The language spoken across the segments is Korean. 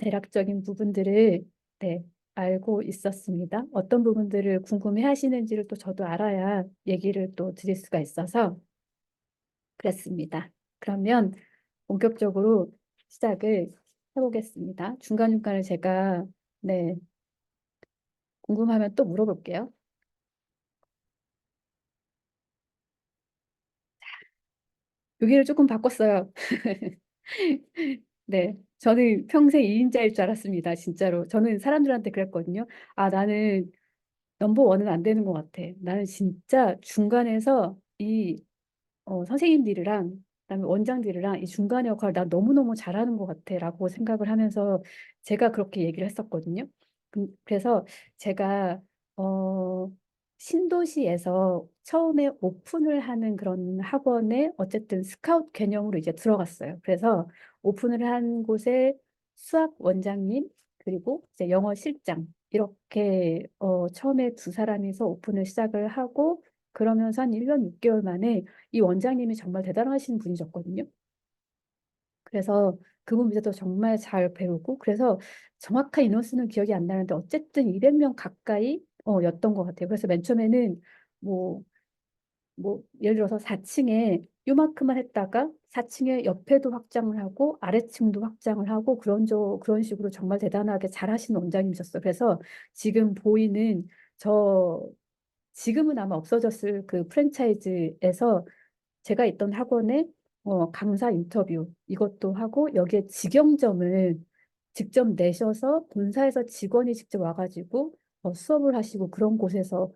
대략적인 부분들을 네, 알고 있었습니다. 어떤 부분들을 궁금해 하시는지를 또 저도 알아야 얘기를 또 드릴 수가 있어서 그랬습니다. 그러면 본격적으로 시작을 해보겠습니다. 중간중간에 제가 네, 궁금하면 또 물어볼게요. 여기를 조금 바꿨어요. 네, 저는 평생 2인자일 줄 알았습니다. 진짜로. 저는 사람들한테 그랬거든요. 아, 나는 넘버 원은 안 되는 것 같아. 나는 진짜 중간에서 이 선생님들이랑 그다음에 원장들이랑 이 중간 역할을 나 너무너무 잘하는 것 같아라고 생각을 하면서 제가 그렇게 얘기를 했었거든요. 그래서 제가 어, 신도시에서 처음에 오픈을 하는 그런 학원에 어쨌든 스카우트 개념으로 이제 들어갔어요. 그래서 오픈을 한 곳에 수학 원장님 그리고 이제 영어 실장 이렇게 처음에 두 사람이서 오픈을 시작을 하고 그러면서 한 1년 6개월 만에 이 원장님이 정말 대단하신 분이셨거든요. 그래서 그분 밑에서 정말 잘 배우고 그래서 정확한 인원수는 기억이 안 나는데 어쨌든 200명 가까이 였던 것 같아요. 그래서 맨 처음에는 뭐, 예를 들어서 4층에 요만큼만 했다가 4층에 옆에도 확장을 하고 아래층도 확장을 하고 그런 식으로 정말 대단하게 잘하시는 원장님이셨어요. 그래서 지금 보이는 저 지금은 아마 없어졌을 그 프랜차이즈에서 제가 있던 학원에 강사 인터뷰 이것도 하고 여기에 직영점을 직접 내셔서 본사에서 직원이 직접 와가지고 수업을 하시고 그런 곳에서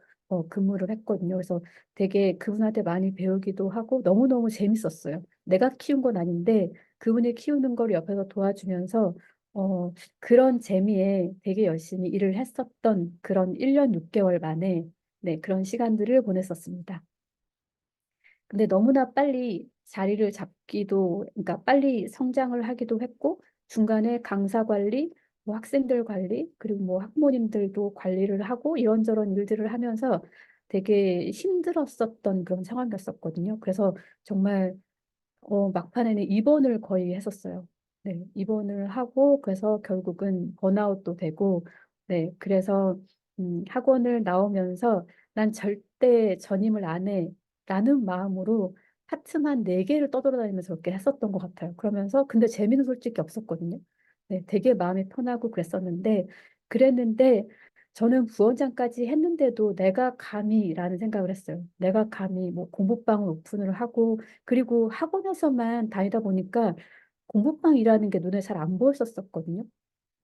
근무를 했거든요. 그래서 되게 그분한테 많이 배우기도 하고 너무너무 재밌었어요. 내가 키운 건 아닌데 그분이 키우는 걸 옆에서 도와주면서 어, 그런 재미에 되게 열심히 일을 했었던 그런 1년 6개월 만에 네, 그런 시간들을 보냈었습니다. 근데 너무나 빨리 자리를 잡기도, 그러니까 빨리 성장을 하기도 했고, 중간에 강사 관리, 뭐 학생들 관리, 그리고 뭐 학부모님들도 관리를 하고 이런저런 일들을 하면서 되게 힘들었었던 그런 상황이었었거든요. 그래서 정말 막판에는 입원을 거의 했었어요. 네, 입원을 하고 그래서 결국은 번아웃도 되고, 네, 그래서 학원을 나오면서 난 절대 전임을 안 해라는 마음으로 파트만 네개를 떠돌아다니면서 그렇게 했었던 것 같아요. 그러면서 근데 재미는 솔직히 없었거든요. 네, 되게 마음이 편하고 그랬는데 저는 부원장까지 했는데도 내가 감히라는 생각을 했어요. 내가 감히 뭐 공부방을 오픈을 하고 그리고 학원에서만 다니다 보니까 공부방이라는 게 눈에 잘 안 보였었거든요.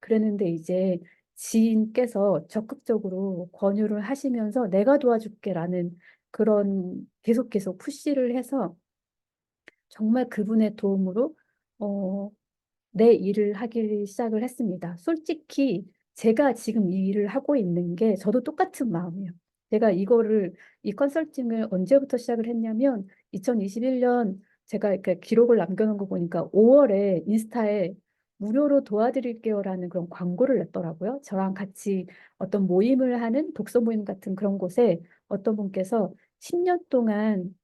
그랬는데 이제 지인께서 적극적으로 권유를 하시면서 내가 도와줄게라는 그런 계속 푸시를 해서 정말 그분의 도움으로 어, 내 일을 하기 시작을 했습니다. 솔직히 제가 지금 이 일을 하고 있는 게 저도 똑같은 마음이에요. 제가 이 컨설팅을 언제부터 시작을 했냐면 2021년 제가 이렇게 기록을 남겨놓은 거 보니까 5월에 인스타에 무료로 도와드릴게요라는 그런 광고를 냈더라고요. 저랑 같이 어떤 모임을 하는 독서 모임 같은 그런 곳에 어떤 분께서 10년 동안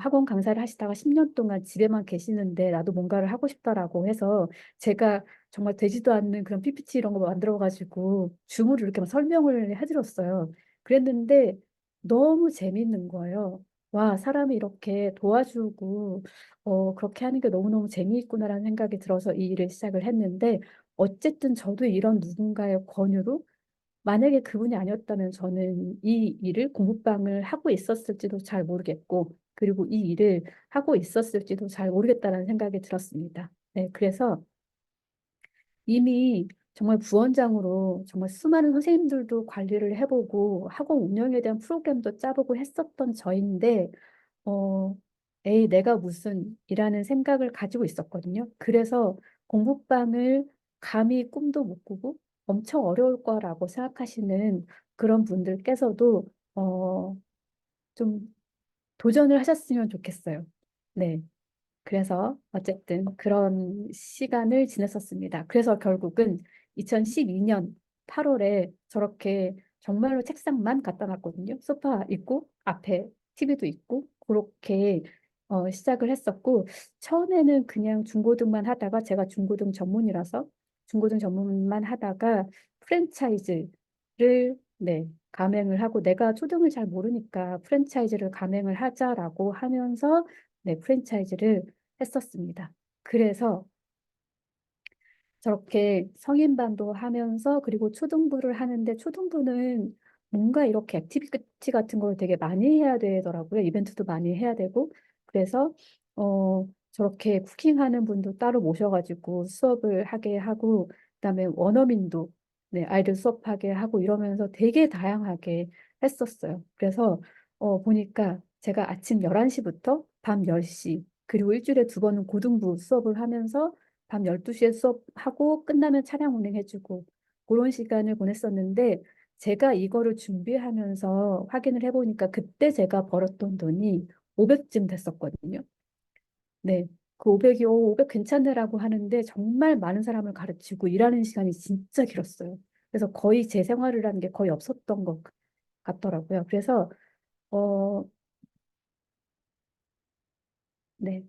학원 강사를 하시다가 10년 동안 집에만 계시는데 나도 뭔가를 하고 싶다라고 해서 제가 정말 되지도 않는 그런 PPT 이런 거 만들어가지고 줌으로 이렇게 막 설명을 해드렸어요. 그랬는데 너무 재밌는 거예요. 와, 사람이 이렇게 도와주고 그렇게 하는 게 너무너무 재미있구나라는 생각이 들어서 이 일을 시작을 했는데 어쨌든 저도 이런 누군가의 권유로 만약에 그분이 아니었다면 저는 이 일을 공부방을 하고 있었을지도 잘 모르겠고, 그리고 이 일을 하고 있었을지도 잘 모르겠다라는 생각이 들었습니다. 네, 그래서 이미 정말 부원장으로 정말 수많은 선생님들도 관리를 해보고 학원 운영에 대한 프로그램도 짜보고 했었던 저인데, 어, 에이, 내가 무슨 이라는 생각을 가지고 있었거든요. 그래서 공부방을 감히 꿈도 못 꾸고 엄청 어려울 거라고 생각하시는 그런 분들께서도 좀 도전을 하셨으면 좋겠어요. 네. 그래서 어쨌든 그런 시간을 지냈었습니다. 그래서 결국은 2012년 8월에 저렇게 정말로 책상만 갖다 놨거든요. 소파 있고 앞에 TV도 있고 그렇게 시작을 했었고 처음에는 그냥 중고등만 하다가 제가 중고등 전문이라서 중고등 전문만 하다가 프랜차이즈를 네, 감행을 하고 내가 초등을 잘 모르니까 프랜차이즈를 감행을 하자라고 하면서 네, 프랜차이즈를 했었습니다. 그래서 저렇게 성인반도 하면서 그리고 초등부를 하는데 초등부는 뭔가 이렇게 액티비티 같은 걸 되게 많이 해야 되더라고요. 이벤트도 많이 해야 되고. 그래서 저렇게 쿠킹하는 분도 따로 모셔가지고 수업을 하게 하고 그다음에 원어민도 네, 아이들 수업하게 하고 이러면서 되게 다양하게 했었어요. 그래서 보니까 제가 아침 11시부터 밤 10시 그리고 일주일에 두 번은 고등부 수업을 하면서 밤 12시에 수업하고 끝나면 차량 운행해주고 그런 시간을 보냈었는데 제가 이거를 준비하면서 확인을 해보니까 그때 제가 벌었던 돈이 500쯤 됐었거든요. 네. 그 500이 500 괜찮네라고 하는데 정말 많은 사람을 가르치고 일하는 시간이 진짜 길었어요. 그래서 거의 제 생활을 하는 게 거의 없었던 것 같더라고요. 그래서 어, 네.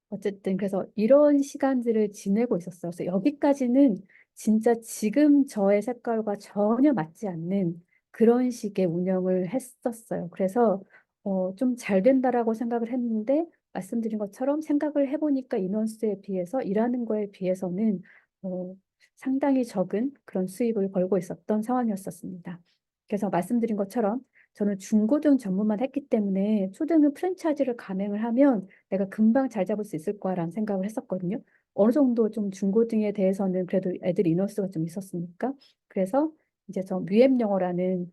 어쨌든 그래서 이런 시간들을 지내고 있었어요. 그래서 여기까지는 진짜 지금 저의 색깔과 전혀 맞지 않는 그런 식의 운영을 했었어요. 그래서 좀 잘 된다라고 생각을 했는데 말씀드린 것처럼 생각을 해보니까 인원수에 비해서 일하는 거에 비해서는 어, 상당히 적은 그런 수입을 벌고 있었던 상황이었었습니다. 그래서 말씀드린 것처럼 저는 중고등 전문만 했기 때문에 초등은 프랜차이즈를 감행을 하면 내가 금방 잘 잡을 수 있을 거라는 생각을 했었거든요. 어느 정도 좀 중고등에 대해서는 그래도 애들 인원수가 좀 있었으니까. 그래서 이제 저 뮤엠 영어라는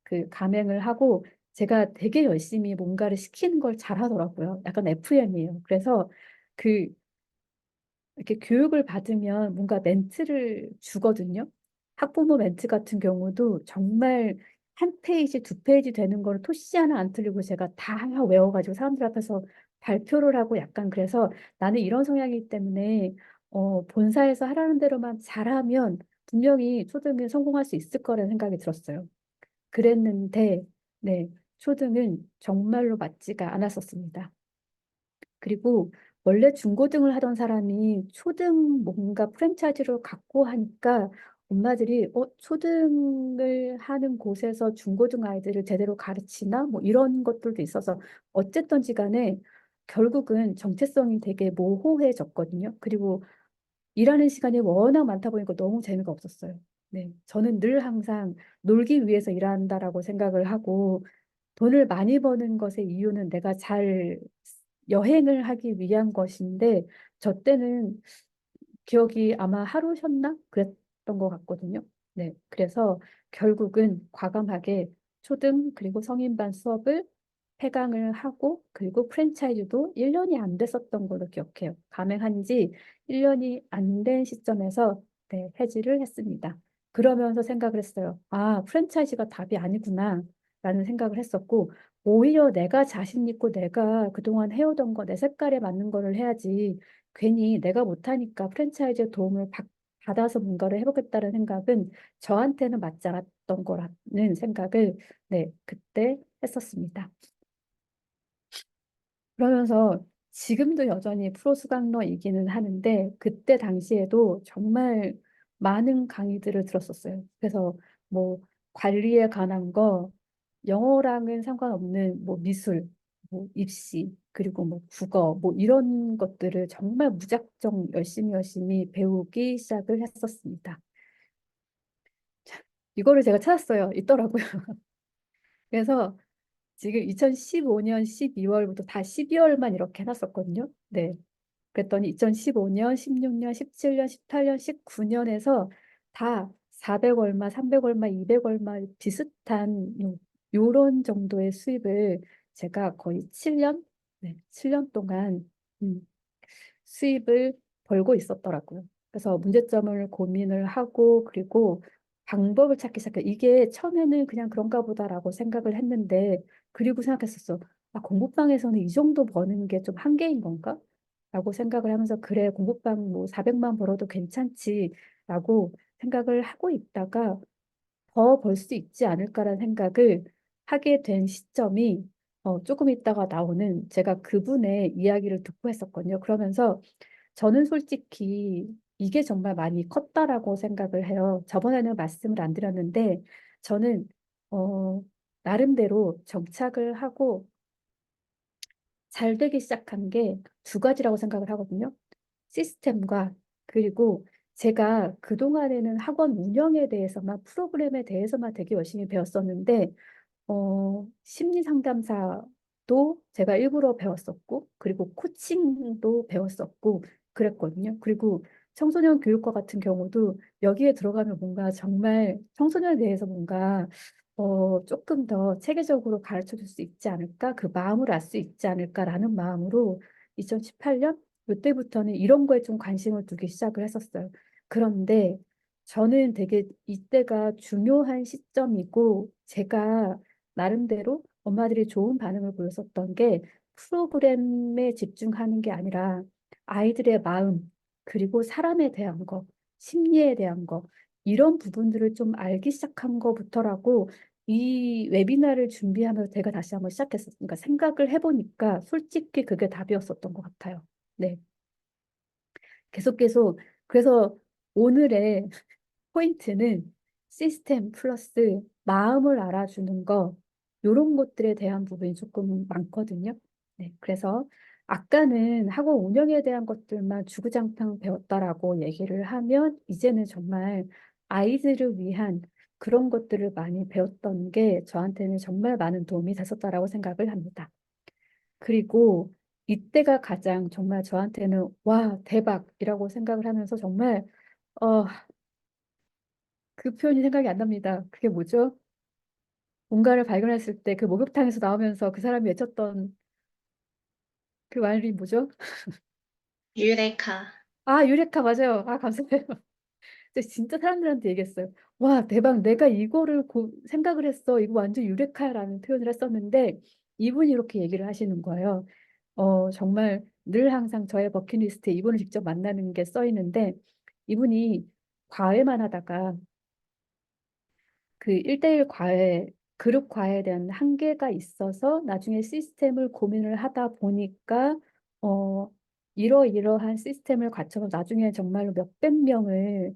그 감행을 하고 제가 되게 열심히 뭔가를 시키는 걸 잘하더라고요. 약간 FM이에요. 그래서 그 이렇게 교육을 받으면 뭔가 멘트를 주거든요. 학부모 멘트 같은 경우도 정말 한 페이지, 두 페이지 되는 걸 토시 하나 안 틀리고 제가 다 외워가지고 사람들 앞에서 발표를 하고 약간 그래서 나는 이런 성향이기 때문에 본사에서 하라는 대로만 잘하면 분명히 초등에 성공할 수 있을 거라는 생각이 들었어요. 그랬는데, 네, 초등은 정말로 맞지가 않았었습니다. 그리고 원래 중고등을 하던 사람이 초등 뭔가 프랜차이즈를 갖고 하니까 엄마들이 초등을 하는 곳에서 중고등 아이들을 제대로 가르치나 뭐 이런 것들도 있어서 어쨌든지 간에 결국은 정체성이 되게 모호해졌거든요. 그리고 일하는 시간이 워낙 많다 보니까 너무 재미가 없었어요. 네, 저는 늘 항상 놀기 위해서 일한다라고 생각을 하고 돈을 많이 버는 것의 이유는 내가 잘 여행을 하기 위한 것인데 저 때는 기억이 아마 하루 쉬었나? 그랬던 것 같거든요. 네, 그래서 결국은 과감하게 초등 그리고 성인반 수업을 폐강을 하고 그리고 프랜차이즈도 1년이 안 됐었던 걸로 기억해요. 감행한 지 1년이 안 된 시점에서 네, 해지를 했습니다. 그러면서 생각을 했어요. 아, 프랜차이즈가 답이 아니구나 라는 생각을 했었고 오히려 내가 자신 있고 내가 그동안 해오던 거 내 색깔에 맞는 거를 해야지 괜히 내가 못하니까 프랜차이즈 도움을 받아서 뭔가를 해보겠다는 생각은 저한테는 맞지 않았던 거라는 생각을 네, 그때 했었습니다. 그러면서 지금도 여전히 프로 수강러이기는 하는데 그때 당시에도 정말 많은 강의들을 들었었어요. 그래서 뭐 관리에 관한 거, 영어랑은 상관없는 뭐 미술, 뭐 입시, 그리고 뭐 국어, 뭐 이런 것들을 정말 무작정 열심히 배우기 시작을 했었습니다. 이거를 제가 찾았어요. 있더라고요. 그래서 지금 2015년 12월부터 다 12월만 이렇게 해놨었거든요. 네. 그랬더니 2015년, 16년, 17년, 18년, 19년에서 다 400 얼마, 300 얼마, 200 얼마 비슷한 요런 정도의 수입을 제가 거의 7년, 네, 7년 동안 음, 수입을 벌고 있었더라고요. 그래서 문제점을 고민을 하고 그리고 방법을 찾기 시작해. 이게 처음에는 그냥 그런가 보다라고 생각을 했는데 그리고 생각했었어. 아, 공부방에서는 이 정도 버는 게 좀 한계인 건가? 라고 생각을 하면서 그래 공부방 뭐 400만 벌어도 괜찮지라고 생각을 하고 있다가 더 벌 수 있지 않을까라는 생각을 하게 된 시점이 조금 있다가 나오는 제가 그분의 이야기를 듣고 했었거든요. 그러면서 저는 솔직히 이게 정말 많이 컸다라고 생각을 해요. 저번에는 말씀을 안 드렸는데 저는 어, 나름대로 정착을 하고 잘 되기 시작한 게 두 가지라고 생각을 하거든요. 시스템과 그리고 제가 그동안에는 학원 운영에 대해서만 프로그램에 대해서만 되게 열심히 배웠었는데 심리 상담사도 제가 일부러 배웠었고, 그리고 코칭도 배웠었고, 그랬거든요. 그리고 청소년 교육과 같은 경우도 여기에 들어가면 뭔가 정말 청소년에 대해서 뭔가 조금 더 체계적으로 가르쳐 줄 수 있지 않을까? 그 마음을 알 수 있지 않을까라는 마음으로 2018년 이때부터는 이런 거에 좀 관심을 두기 시작을 했었어요. 그런데 저는 되게 이때가 중요한 시점이고 제가 나름대로 엄마들이 좋은 반응을 보였었던 게 프로그램에 집중하는 게 아니라 아이들의 마음, 그리고 사람에 대한 거, 심리에 대한 거, 이런 부분들을 좀 알기 시작한 거부터라고 이 웨비나를 준비하면서 제가 다시 한번 시작했었으니까 그러니까 생각을 해보니까 솔직히 그게 답이었었던 것 같아요. 네. 계속 그래서 오늘의 포인트는 시스템 플러스 마음을 알아주는 거, 요런 것들에 대한 부분이 조금 많거든요. 네, 그래서 아까는 학원 운영에 대한 것들만 주구장창 배웠다라고 얘기를 하면 이제는 정말 아이들을 위한 그런 것들을 많이 배웠던 게 저한테는 정말 많은 도움이 됐었다라고 생각을 합니다. 그리고 이때가 가장 정말 저한테는 와, 대박이라고 생각을 하면서 정말 어, 그 표현이 생각이 안 납니다. 그게 뭐죠? 뭔가를 발견했을 때 그 목욕탕에서 나오면서 그 사람이 외쳤던 그 말이 뭐죠? 유레카. 아, 유레카 맞아요. 아, 감사해요. 근데 진짜 사람들한테 얘기했어요. 와, 대박. 내가 이거를 생각을 했어. 이거 완전 유레카라는 표현을 했었는데 이분이 이렇게 얘기를 하시는 거예요. 정말 늘 항상 저의 버킷리스트에 이분을 직접 만나는 게 써 있는데 이분이 과외만 하다가 그 1대1 과외, 그룹 과외에 대한 한계가 있어서 나중에 시스템을 고민을 하다 보니까 이러이러한 시스템을 갖춰서 나중에 정말로 몇백 명을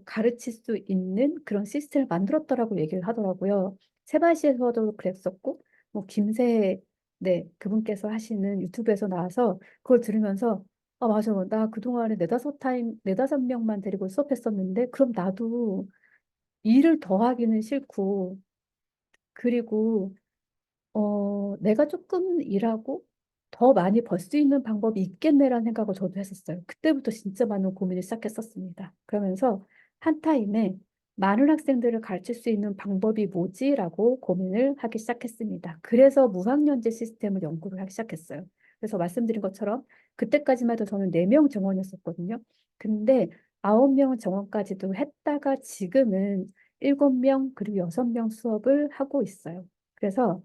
가르칠 수 있는 그런 시스템을 만들었더라고 얘기를 하더라고요. 세바시에서도 그랬었고, 뭐 김세 네, 그분께서 하시는 유튜브에서 나와서 그걸 들으면서 아, 맞아. 나 그동안에 네다섯 명만 데리고 수업했었는데, 그럼 나도 일을 더 하기는 싫고, 그리고, 내가 조금 일하고 더 많이 벌 수 있는 방법이 있겠네라는 생각을 저도 했었어요. 그때부터 진짜 많은 고민을 시작했었습니다. 그러면서 한 타임에 많은 학생들을 가르칠 수 있는 방법이 뭐지라고 고민을 하기 시작했습니다. 그래서 무학년제 시스템을 연구를 하기 시작했어요. 그래서 말씀드린 것처럼 그때까지만 해도 저는 4명 정원이었었거든요. 근데 9명 정원까지도 했다가 지금은 7명 그리고 6명 수업을 하고 있어요. 그래서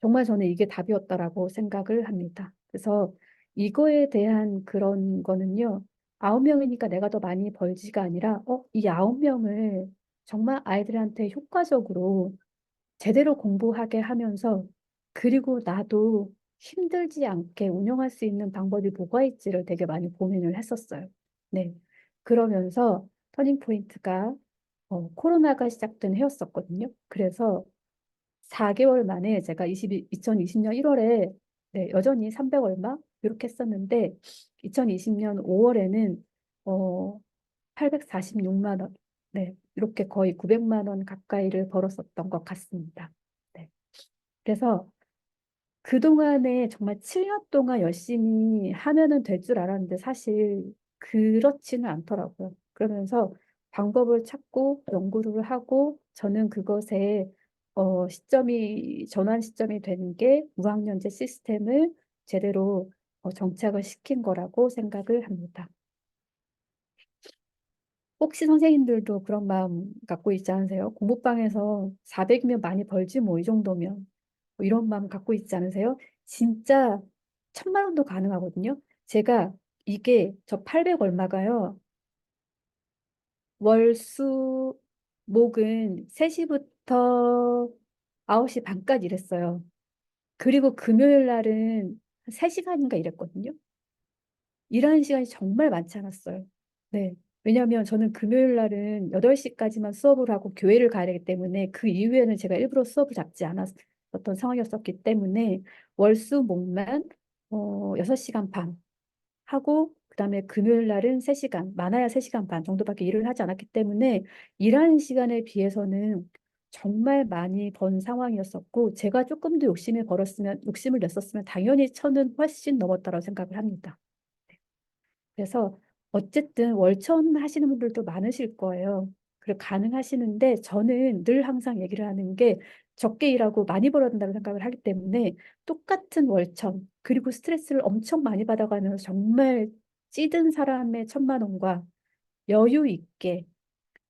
정말 저는 이게 답이었다라고 생각을 합니다. 그래서 이거에 대한 그런 거는요, 9명이니까 내가 더 많이 벌지가 아니라, 이 9명을 정말 아이들한테 효과적으로 제대로 공부하게 하면서, 그리고 나도 힘들지 않게 운영할 수 있는 방법이 뭐가 있지를 되게 많이 고민을 했었어요. 네. 그러면서 터닝 포인트가 코로나가 시작된 해였었거든요. 그래서 4개월 만에 제가 2020년 1월에 네, 여전히 300 얼마 이렇게 했었는데 2020년 5월에는 846만 원, 네, 이렇게 거의 900만 원 가까이를 벌었었던 것 같습니다. 네. 그래서 그동안에 정말 7년 동안 열심히 하면은 될 줄 알았는데 사실 그렇지는 않더라고요. 그러면서 방법을 찾고 연구를 하고 저는 그것에 전환 시점이 된 게 무학년제 시스템을 제대로 정착을 시킨 거라고 생각을 합니다. 혹시 선생님들도 그런 마음 갖고 있지 않으세요? 공부방에서 400이면 많이 벌지 뭐 이 정도면 뭐 이런 마음 갖고 있지 않으세요? 진짜 1000만 원도 가능하거든요. 제가 이게 저 800 얼마가요. 월수 목은 3시부터 9시 반까지 일했어요. 그리고 금요일 날은 3시간인가 일했거든요. 일하는 시간이 정말 많지 않았어요. 네. 왜냐하면 저는 금요일 날은 8시까지만 수업을 하고 교회를 가야 되기 때문에 그 이후에는 제가 일부러 수업을 잡지 않았었던 상황이었기 때문에 월수목만 6시간 반 하고 그다음에 금요일 날은 3시간, 많아야 3시간 반 정도밖에 일을 하지 않았기 때문에 일하는 시간에 비해서는 정말 많이 번 상황이었었고 제가 조금 더 욕심을 냈었으면 당연히 천은 훨씬 넘었다고 생각을 합니다. 그래서 어쨌든 월천 하시는 분들도 많으실 거예요. 그리고 가능하시는데 저는 늘 항상 얘기를 하는 게 적게 일하고 많이 벌어야 된다고 생각을 하기 때문에 똑같은 월천 그리고 스트레스를 엄청 많이 받아가면서 정말 찌든 사람의 1,000만 원과 여유 있게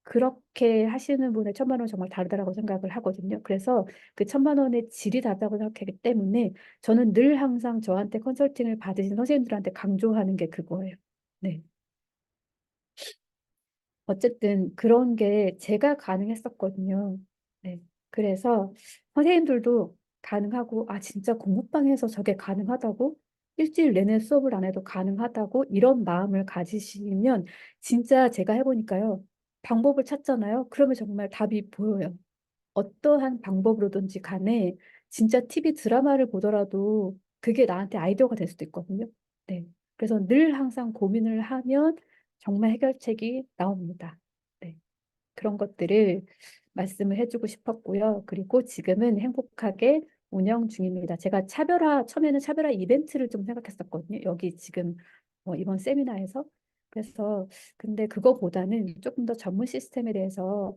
그렇게 하시는 분의 1,000만 원 정말 다르다라고 생각을 하거든요. 그래서 그 1,000만 원의 질이 다르다고 생각하기 때문에 저는 늘 항상 저한테 컨설팅을 받으신 선생님들한테 강조하는 게 그거예요. 네. 어쨌든 그런 게 제가 가능했었거든요. 네. 그래서 선생님들도 가능하고, 아, 진짜 공부방에서 저게 가능하다고? 일주일 내내 수업을 안 해도 가능하다고? 이런 마음을 가지시면 진짜 제가 해보니까요. 방법을 찾잖아요. 그러면 정말 답이 보여요. 어떠한 방법으로든지 간에 진짜 TV 드라마를 보더라도 그게 나한테 아이디어가 될 수도 있거든요. 네. 그래서 늘 항상 고민을 하면 정말 해결책이 나옵니다. 네. 그런 것들을 말씀을 해주고 싶었고요. 그리고 지금은 행복하게 운영 중입니다. 제가 처음에는 차별화 이벤트를 좀 생각했었거든요. 여기 지금 이번 세미나에서. 그래서 근데 그거보다는 조금 더 전문 시스템에 대해서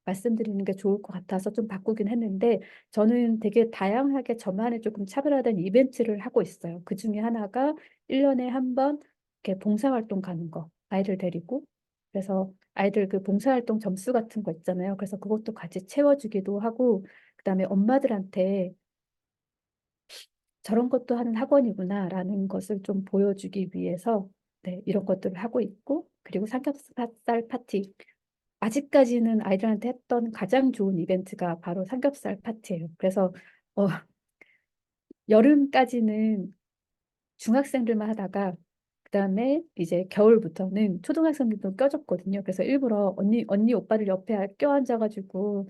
말씀드리는 게 좋을 것 같아서 좀 바꾸긴 했는데 저는 되게 다양하게 저만의 조금 차별화된 이벤트를 하고 있어요. 그 중에 하나가 1년에 한 번 이렇게 봉사활동 가는 거, 아이를 데리고. 그래서 아이들 그 봉사활동 점수 같은 거 있잖아요. 그래서 그것도 같이 채워주기도 하고, 그다음에 엄마들한테 저런 것도 하는 학원이구나라는 것을 좀 보여주기 위해서 네, 이런 것들을 하고 있고, 그리고 삼겹살 파티. 아직까지는 아이들한테 했던 가장 좋은 이벤트가 바로 삼겹살 파티예요. 그래서 어, 여름까지는 중학생들만 하다가 그다음에 이제 겨울부터는 초등학생들도 껴줬거든요. 그래서 일부러 언니 오빠들 옆에 껴앉아가지고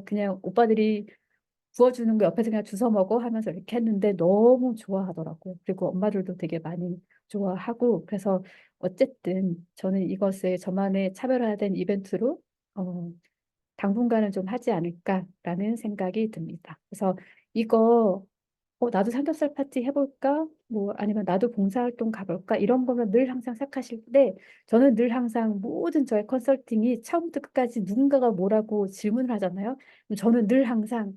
그냥 오빠들이 구워주는 거 옆에서 그냥 주워 먹어 하면서 이렇게 했는데 너무 좋아하더라고요. 그리고 엄마들도 되게 많이 좋아하고 그래서 어쨌든 저는 이것을 저만의 차별화된 이벤트로 어, 당분간은 좀 하지 않을까라는 생각이 듭니다. 그래서 이거 나도 삼겹살 파티 해볼까? 뭐 아니면 나도 봉사활동 가볼까? 이런 거면 늘 항상 생각하실 때 저는 늘 항상 모든 저의 컨설팅이 처음부터 끝까지 누군가가 뭐라고 질문을 하잖아요. 그럼 저는 늘 항상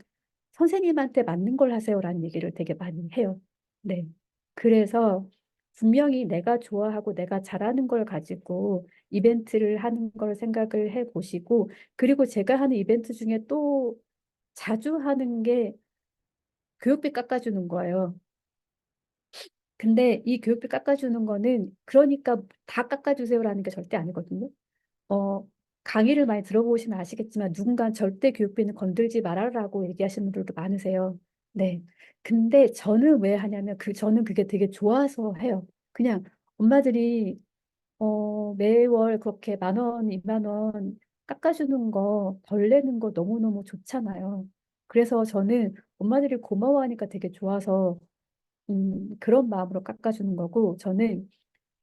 선생님한테 맞는 걸 하세요라는 얘기를 되게 많이 해요. 네. 그래서 분명히 내가 좋아하고 내가 잘하는 걸 가지고 이벤트를 하는 걸 생각을 해 보시고 그리고 제가 하는 이벤트 중에 또 자주 하는 게 교육비 깎아주는 거예요. 근데 이 교육비 깎아주는 거는 그러니까 다 깎아주세요라는 게 절대 아니거든요. 어, 강의를 많이 들어보시면 아시겠지만 누군가 절대 교육비는 건들지 말아라고 얘기하시는 분들도 많으세요. 네. 근데 저는 왜 하냐면 저는 그게 되게 좋아서 해요. 그냥 엄마들이 매월 그렇게 10,000원, 20,000원 깎아주는 거, 덜 내는 거 너무너무 좋잖아요. 그래서 저는 엄마들이 고마워하니까 되게 좋아서 그런 마음으로 깎아주는 거고, 저는,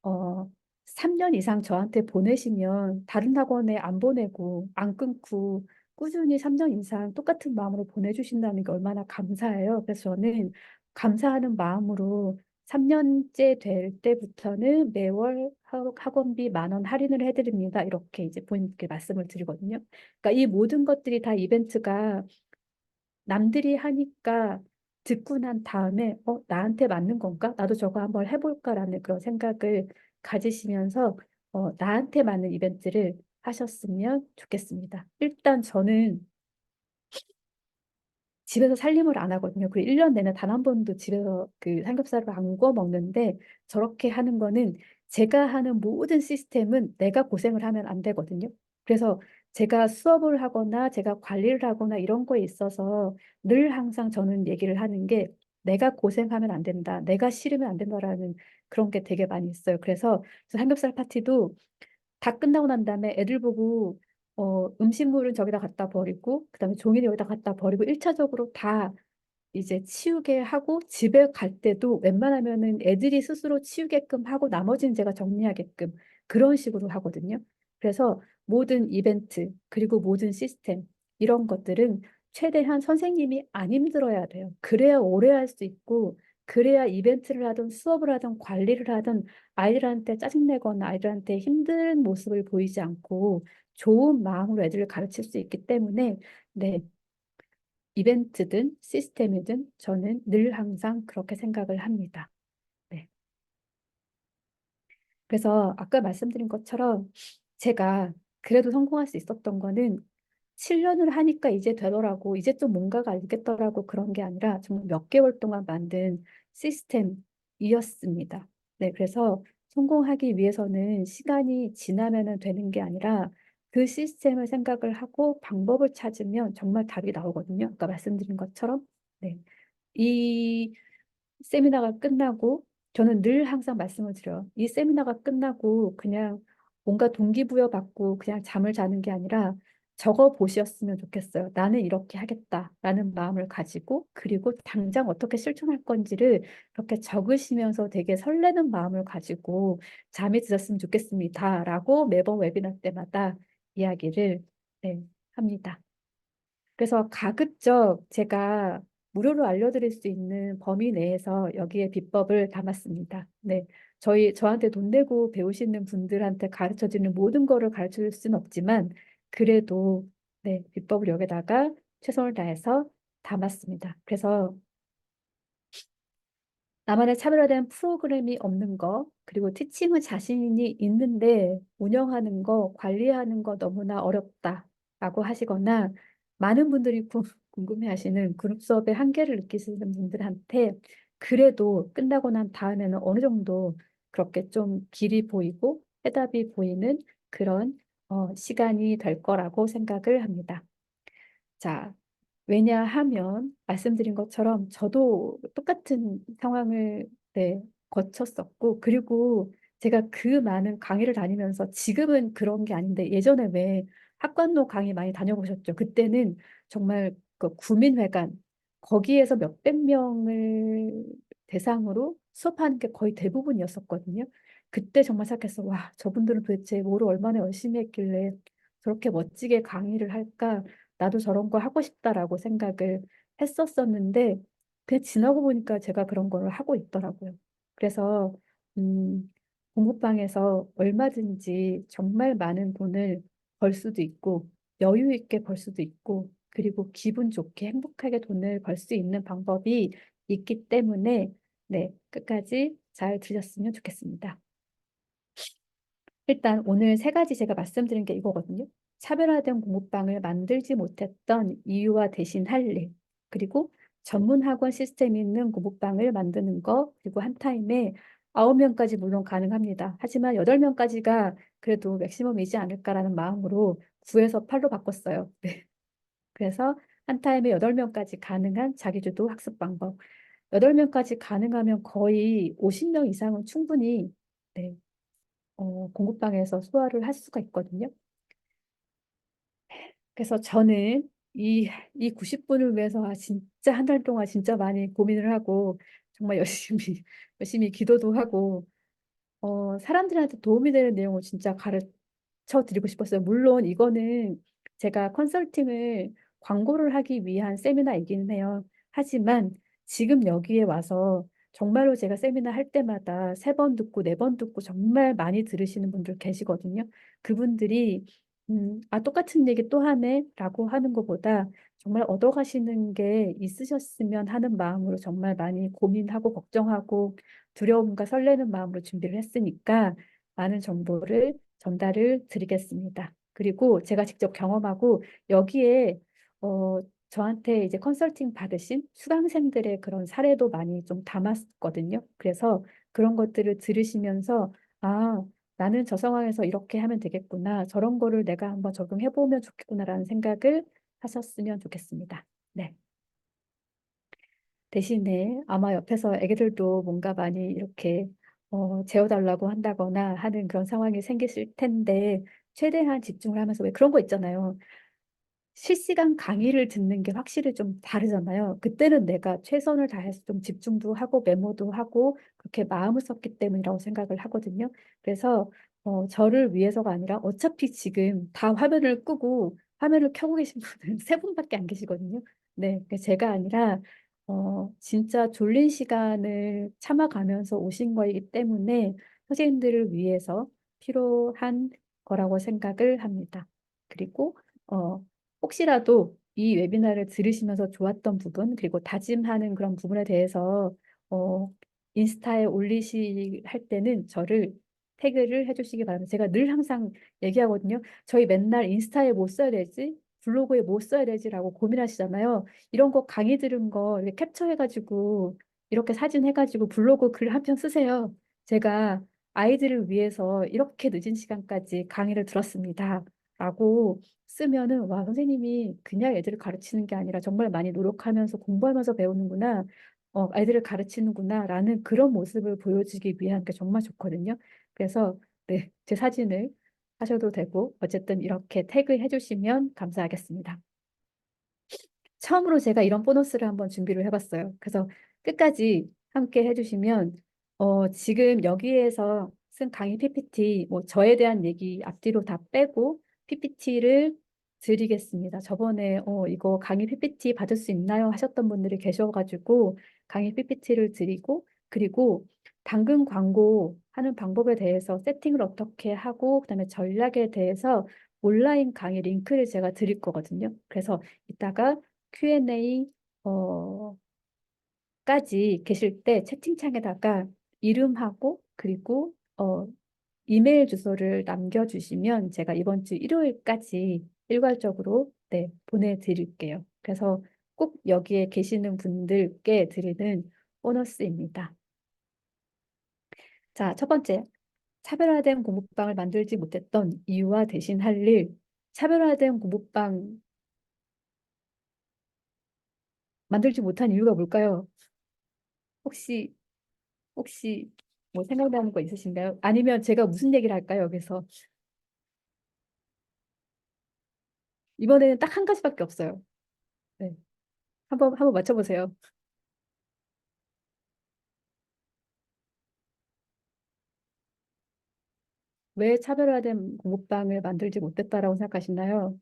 어, 3년 이상 저한테 보내시면 다른 학원에 안 보내고, 안 끊고, 꾸준히 3년 이상 똑같은 마음으로 보내주신다는 게 얼마나 감사해요. 그래서 저는 감사하는 마음으로 3년째 될 때부터는 매월 학원비 10,000원 할인을 해드립니다. 이렇게 이제 본인께 말씀을 드리거든요. 그러니까 이 모든 것들이 다 이벤트가 남들이 하니까 듣고 난 다음에 나한테 맞는 건가? 나도 저거 한번 해볼까라는 그런 생각을 가지시면서 나한테 맞는 이벤트를 하셨으면 좋겠습니다. 일단 저는 집에서 살림을 안 하거든요. 그리고 1년 내내 단 한 번도 집에서 그 삼겹살을 안 구워 먹는데 저렇게 하는 거는 제가 하는 모든 시스템은 내가 고생을 하면 안 되거든요. 그래서 제가 수업을 하거나 제가 관리를 하거나 이런 거에 있어서 늘 항상 저는 얘기를 하는 게 내가 고생하면 안 된다. 내가 싫으면 안 된다라는 그런 게 되게 많이 있어요. 그래서 삼겹살 파티도 다 끝나고 난 다음에 애들 보고 음식물은 저기다 갖다 버리고 그다음에 종이를 여기다 갖다 버리고 1차적으로 다 이제 치우게 하고 집에 갈 때도 웬만하면은 애들이 스스로 치우게끔 하고 나머지는 제가 정리하게끔 그런 식으로 하거든요. 그래서 모든 이벤트 그리고 모든 시스템 이런 것들은 최대한 선생님이 안 힘들어야 돼요. 그래야 오래 할 수 있고 그래야 이벤트를 하든 수업을 하든 관리를 하든 아이들한테 짜증내거나 아이들한테 힘든 모습을 보이지 않고 좋은 마음으로 애들을 가르칠 수 있기 때문에 네, 이벤트든 시스템이든 저는 늘 항상 그렇게 생각을 합니다. 네. 그래서 아까 말씀드린 것처럼 제가 그래도 성공할 수 있었던 거는 7년을 하니까 이제 되더라고, 이제 좀 뭔가가 알겠더라고 그런 게 아니라 정말 몇 개월 동안 만든 시스템이었습니다. 네, 그래서 성공하기 위해서는 시간이 지나면은 되는 게 아니라 그 시스템을 생각을 하고 방법을 찾으면 정말 답이 나오거든요. 아까 말씀드린 것처럼. 네. 이 세미나가 끝나고 저는 늘 항상 말씀을 드려요. 이 세미나가 끝나고 그냥 뭔가 동기부여 받고 그냥 잠을 자는 게 아니라 적어 보셨으면 좋겠어요. 나는 이렇게 하겠다라는 마음을 가지고 그리고 당장 어떻게 실천할 건지를 그렇게 적으시면서 되게 설레는 마음을 가지고 잠이 드셨으면 좋겠습니다라고 매번 웨비나 때마다 이야기를 네, 합니다. 그래서 가급적 제가 무료로 알려드릴 수 있는 범위 내에서 여기에 비법을 담았습니다. 네. 저한테 돈 내고 배우시는 분들한테 가르쳐 드리는 모든 거를 가르쳐 줄 수는 없지만, 그래도, 네, 비법을 여기다가 최선을 다해서 담았습니다. 그래서 나만의 차별화된 프로그램이 없는 거, 그리고 티칭은 자신이 있는데 운영하는 거, 관리하는 거 너무나 어렵다라고 하시거나 많은 분들이 궁금해하시는 그룹 수업의 한계를 느끼시는 분들한테 그래도 끝나고 난 다음에는 어느 정도 그렇게 좀 길이 보이고 해답이 보이는 그런 시간이 될 거라고 생각을 합니다. 자, 왜냐하면 말씀드린 것처럼 저도 똑같은 상황을 네, 거쳤었고 그리고 제가 그 많은 강의를 다니면서 지금은 그런 게 아닌데 예전에 왜 학관노 강의 많이 다녀보셨죠? 그때는 정말 그 구민회관 거기에서 몇백 명을 대상으로 수업하는 게 거의 대부분이었었거든요. 그때 정말 생각했어. 와, 저분들은 도대체 뭐를 얼마나 열심히 했길래 저렇게 멋지게 강의를 할까? 나도 저런 거 하고 싶다라고 생각을 했었었는데, 그냥 지나고 보니까 제가 그런 거를 하고 있더라고요. 그래서, 음, 공부방에서 얼마든지 정말 많은 돈을 벌 수도 있고, 여유 있게 벌 수도 있고, 그리고 기분 좋게 행복하게 돈을 벌 수 있는 방법이 있기 때문에, 네, 끝까지 잘 들으셨으면 좋겠습니다. 일단 오늘 세 가지 제가 말씀드린 게 이거거든요. 차별화된 공부방을 만들지 못했던 이유와 대신 할 일, 그리고 전문 학원 시스템이 있는 공부방을 만드는 거, 그리고 한 타임에 9명까지 물론 가능합니다. 하지만 8명까지가 그래도 맥시멈이지 않을까라는 마음으로 9에서 8로 바꿨어요. 네. 그래서 한 타임에 8명까지 가능한 자기주도 학습 방법. 8명까지 가능하면 거의 50명 이상은 충분히 네, 공부방에서 소화를 할 수가 있거든요. 그래서 저는 이 90분을 위해서 진짜 한 달 동안 진짜 많이 고민을 하고 정말 열심히, 열심히 기도도 하고 사람들한테 도움이 되는 내용을 진짜 가르쳐 드리고 싶었어요. 물론 이거는 제가 컨설팅을 광고를 하기 위한 세미나이기는 해요. 하지만 지금 여기에 와서 정말로 제가 세미나 할 때마다 3번 듣고 4번 듣고 정말 많이 들으시는 분들 계시거든요. 그분들이 똑같은 얘기 또 하네 라고 하는 것보다 정말 얻어가시는 게 있으셨으면 하는 마음으로 정말 많이 고민하고 걱정하고 두려움과 설레는 마음으로 준비를 했으니까 많은 정보를 전달을 드리겠습니다. 그리고 제가 직접 경험하고 여기에 어, 저한테 이제 컨설팅 받으신 수강생들의 그런 사례도 많이 좀 담았거든요. 그래서 그런 것들을 들으시면서 아, 나는 저 상황에서 이렇게 하면 되겠구나. 저런 거를 내가 한번 적용해 보면 좋겠구나라는 생각을 하셨으면 좋겠습니다. 네. 대신에 아마 옆에서 애기들도 뭔가 많이 이렇게 재워달라고 한다거나 하는 그런 상황이 생겼을 텐데 최대한 집중을 하면서 왜 그런 거 있잖아요. 실시간 강의를 듣는 게 확실히 좀 다르잖아요. 그때는 내가 최선을 다해서 좀 집중도 하고 메모도 하고 그렇게 마음을 썼기 때문이라고 생각을 하거든요. 그래서 저를 위해서가 아니라 어차피 지금 다 화면을 끄고 화면을 켜고 계신 분은 세 분밖에 안 계시거든요. 네, 제가 아니라 진짜 졸린 시간을 참아가면서 오신 거이기 때문에 선생님들을 위해서 필요한 거라고 생각을 합니다. 그리고 혹시라도 이 웨비나를 들으시면서 좋았던 부분, 그리고 다짐하는 그런 부분에 대해서 어, 인스타에 할 때는 저를 태그를 해주시기 바랍니다. 제가 늘 항상 얘기하거든요. 저희 맨날 인스타에 뭐 써야 되지? 블로그에 뭐 써야 되지라고 고민하시잖아요. 이런 거 강의 들은 거 이렇게 캡처해가지고 이렇게 사진 해가지고 블로그 글 한 편 쓰세요. 제가 아이들을 위해서 이렇게 늦은 시간까지 강의를 들었습니다. 라고 쓰면은 와 선생님이 그냥 애들을 가르치는 게 아니라 정말 많이 노력하면서 공부하면서 배우는구나 애들을 가르치는구나라는 그런 모습을 보여주기 위한 게 정말 좋거든요. 그래서 네, 제 사진을 하셔도 되고 어쨌든 이렇게 태그해 주시면 감사하겠습니다. 처음으로 제가 이런 보너스를 한번 준비를 해봤어요. 그래서 끝까지 함께 해주시면 지금 여기에서 쓴 강의 PPT 뭐 저에 대한 얘기 앞뒤로 다 빼고 PPT를 드리겠습니다. 저번에 이거 강의 PPT 받을 수 있나요? 하셨던 분들이 계셔가지고 강의 PPT를 드리고 그리고 당근 광고 하는 방법에 대해서 세팅을 어떻게 하고 그다음에 전략에 대해서 온라인 강의 링크를 제가 드릴 거거든요. 그래서 이따가 Q&A 까지 계실 때 채팅창에다가 이름하고 그리고 이메일 주소를 남겨주시면 제가 이번 주 일요일까지 일괄적으로 네, 보내드릴게요. 그래서 꼭 여기에 계시는 분들께 드리는 보너스입니다. 자, 첫 번째, 차별화된 공부방을 만들지 못했던 이유와 대신 할 일. 차별화된 공부방 만들지 못한 이유가 뭘까요? 혹시 혹시 뭐 생각나는 거 있으신가요? 아니면 제가 무슨 얘기를 할까요, 여기서? 이번에는 딱 한 가지밖에 없어요. 네. 한번 맞춰보세요. 왜 차별화된 공부방을 만들지 못했다라고 생각하시나요?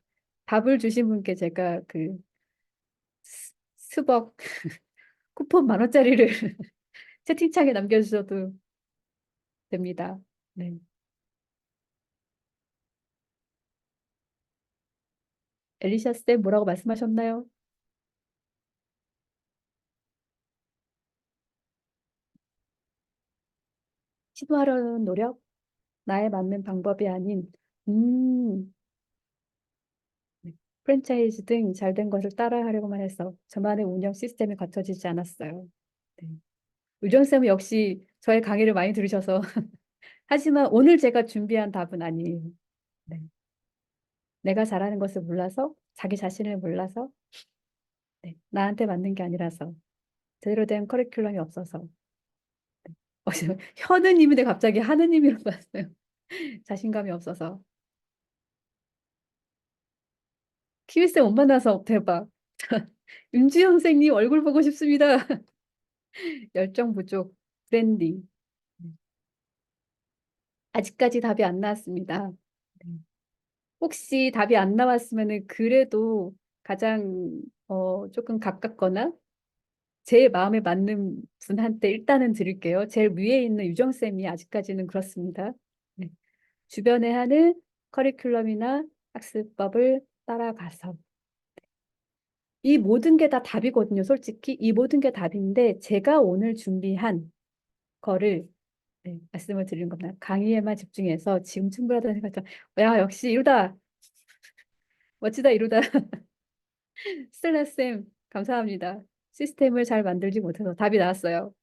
답을 주신 분께 제가 그 스벅 쿠폰 10,000원짜리를 채팅창에 남겨주셔도 됩니다. 네. 엘리샤 쌤 뭐라고 말씀하셨나요? 시도하려는 노력? 나에 맞는 방법이 아닌 음, 네. 프랜차이즈 등 잘된 것을 따라하려고만 해서 저만의 운영 시스템이 갖춰지지 않았어요. 네. 의정쌤은 역시 저의 강의를 많이 들으셔서 하지만 오늘 제가 준비한 답은 아니에요. 네. 내가 잘하는 것을 몰라서 자기 자신을 몰라서 네. 나한테 맞는 게 아니라서 제대로 된 커리큘럼이 없어서 현우님인데 갑자기 하느님이라고 봤어요. 자신감이 없어서 키위쌤 못 만나서 대박. 윤지영 선생님 얼굴 보고 싶습니다. 열정 부족, 브랜딩. 아직까지 답이 안 나왔습니다. 네. 혹시 답이 안 나왔으면은 그래도 가장 조금 가깝거나 제 마음에 맞는 분한테 일단은 드릴게요. 제일 위에 있는 유정쌤이 아직까지는 그렇습니다. 네. 주변에 하는 커리큘럼이나 학습법을 따라가서 이 모든 게 다 답이거든요. 솔직히 이 모든 게 답인데 제가 오늘 준비한 거를 네, 말씀을 드리는 겁니다. 강의에만 집중해서 지금 충분하다는 생각죠. 야, 역시 이루다. 멋지다, 이루다. 스텔라쌤, 감사합니다. 시스템을 잘 만들지 못해서 답이 나왔어요.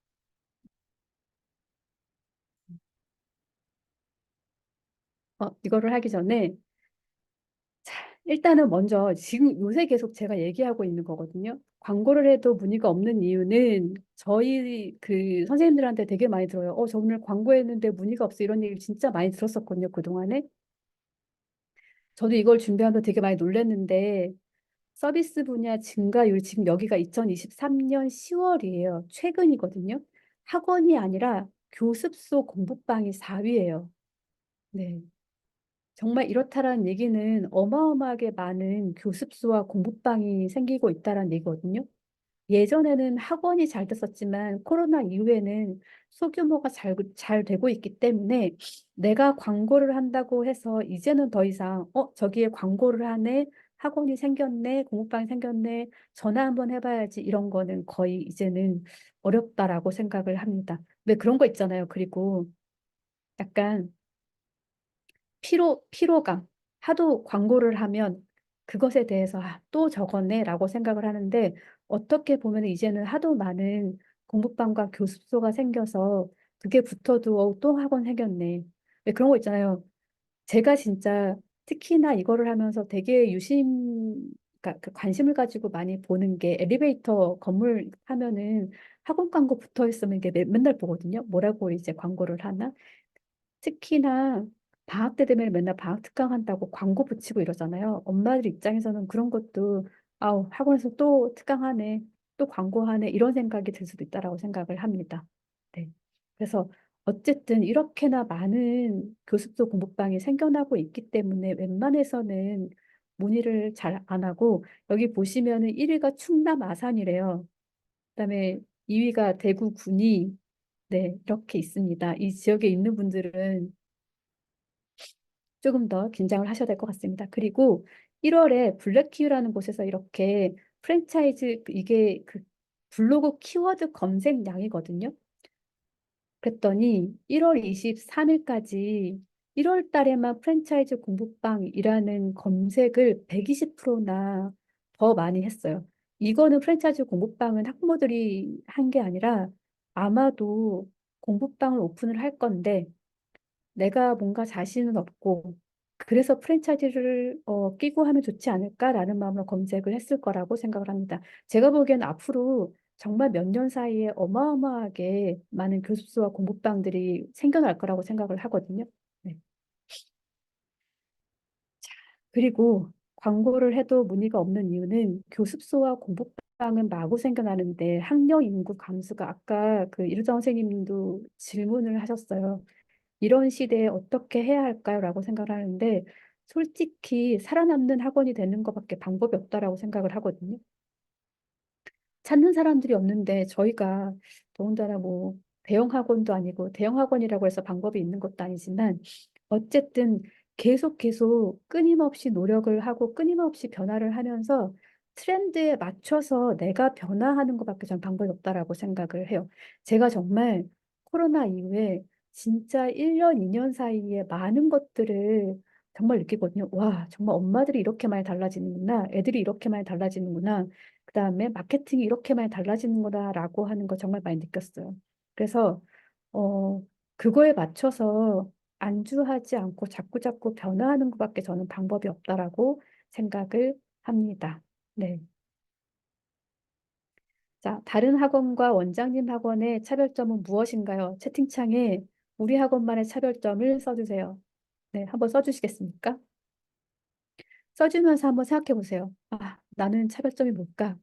이거를 하기 전에 일단은 먼저 지금 요새 계속 제가 얘기하고 있는 거거든요. 광고를 해도 문의가 없는 이유는 저희 그 선생님들한테 되게 많이 들어요. 저 오늘 광고했는데 문의가 없어. 이런 얘기 진짜 많이 들었었거든요, 그동안에. 저도 이걸 준비하면서 되게 많이 놀랐는데 서비스 분야 증가율 지금 여기가 2023년 10월이에요. 최근이거든요. 학원이 아니라 교습소 공부방이 4위예요. 네. 정말 이렇다라는 얘기는 어마어마하게 많은 교습소와 공부방이 생기고 있다라는 얘기거든요. 예전에는 학원이 잘 됐었지만 코로나 이후에는 소규모가 잘 되고 있기 때문에 내가 광고를 한다고 해서 이제는 더 이상 저기에 광고를 하네, 학원이 생겼네, 공부방이 생겼네, 전화 한번 해봐야지 이런 거는 거의 이제는 어렵다라고 생각을 합니다. 왜 그런 거 있잖아요. 그리고 약간 피로감. 하도 광고를 하면 그것에 대해서 또 저거네라고 생각을 하는데 어떻게 보면 이제는 하도 많은 공부방과 교습소가 생겨서 그게 붙어도 또 학원 생겼네. 왜 그런 거 있잖아요. 제가 진짜 특히나 이거를 하면서 되게 그러니까 그 관심을 가지고 많이 보는 게 엘리베이터 건물 하면은 학원 광고 붙어 있으면 이게 맨날 보거든요. 뭐라고 이제 광고를 하나? 특히나 방학 때 되면 맨날 방학 특강 한다고 광고 붙이고 이러잖아요. 엄마들 입장에서는 그런 것도 아우 학원에서 또 특강하네, 또 광고하네 이런 생각이 들 수도 있다라고 생각을 합니다. 네. 그래서 어쨌든 이렇게나 많은 교습소 공부방이 생겨나고 있기 때문에 웬만해서는 문의를 잘 안 하고 여기 보시면은 1위가 충남 아산이래요. 그다음에 2위가 대구 군이 네, 이렇게 있습니다. 이 지역에 있는 분들은 조금 더 긴장을 하셔야 될 것 같습니다. 그리고 1월에 블랙큐라는 곳에서 이렇게 프랜차이즈 이게 그 블로그 키워드 검색량이거든요. 그랬더니 1월 23일까지 1월 달에만 프랜차이즈 공부방이라는 검색을 120%나 더 많이 했어요. 이거는 프랜차이즈 공부방은 학부모들이 한 게 아니라 아마도 공부방을 오픈을 할 건데 내가 뭔가 자신은 없고 그래서 프랜차이즈를 끼고 하면 좋지 않을까라는 마음으로 검색을 했을 거라고 생각을 합니다. 제가 보기에는 앞으로 정말 몇 년 사이에 어마어마하게 많은 교습소와 공부방들이 생겨날 거라고 생각을 하거든요. 네. 그리고 광고를 해도 문의가 없는 이유는 교습소와 공부방은 마구 생겨나는데 학령 인구 감소가 아까 그 이르정 선생님도 질문을 하셨어요. 이런 시대에 어떻게 해야 할까요? 라고 생각을 하는데 솔직히 살아남는 학원이 되는 것밖에 방법이 없다라고 생각을 하거든요. 찾는 사람들이 없는데 저희가 더군다나 뭐 대형 학원도 아니고 대형 학원이라고 해서 방법이 있는 것도 아니지만 어쨌든 계속 끊임없이 노력을 하고 끊임없이 변화를 하면서 트렌드에 맞춰서 내가 변화하는 것밖에 전 방법이 없다라고 생각을 해요. 제가 정말 코로나 이후에 진짜 1년, 2년 사이에 많은 것들을 정말 느끼거든요. 와, 정말 엄마들이 이렇게 많이 달라지는구나. 애들이 이렇게 많이 달라지는구나. 그다음에 마케팅이 이렇게 많이 달라지는구나라고 하는 거 정말 많이 느꼈어요. 그래서 어 그거에 맞춰서 안주하지 않고 자꾸자꾸 변화하는 것밖에 저는 방법이 없다라고 생각을 합니다. 네. 자, 다른 학원과 원장님 학원의 차별점은 무엇인가요? 채팅창에 우리 학원만의 차별점을 써주세요. 네, 한번 써주시겠습니까? 써주면서 한번 생각해 보세요. 아, 나는 차별점이 뭘까?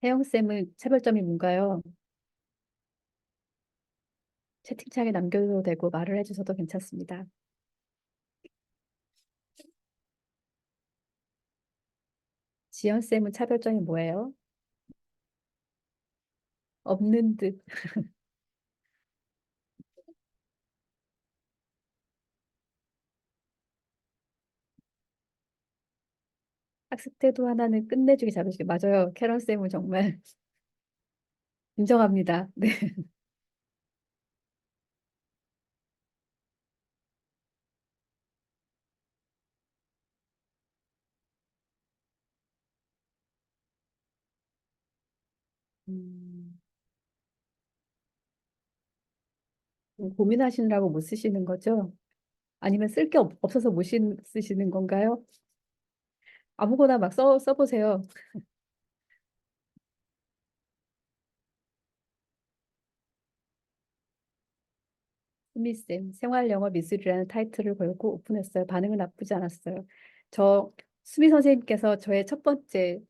혜영쌤은 차별점이 뭔가요? 채팅창에 남겨도 되고 말을 해주셔도 괜찮습니다. 지연쌤은 차별점이 뭐예요? 없는 듯. 학습 태도 하나는 끝내주기 잘하시고 맞아요. 캐런쌤은 정말 인정합니다. 네. 음, 고민하시느라고 못 쓰시는 거죠? 아니면 쓸 게 없어서 못 쓰시는 건가요? 아무거나 막 써보세요. 수미쌤, 생활영어 미술이라는 타이틀을 걸고 오픈했어요. 반응은 나쁘지 않았어요. 저, 수미 선생님께서 저의 첫 번째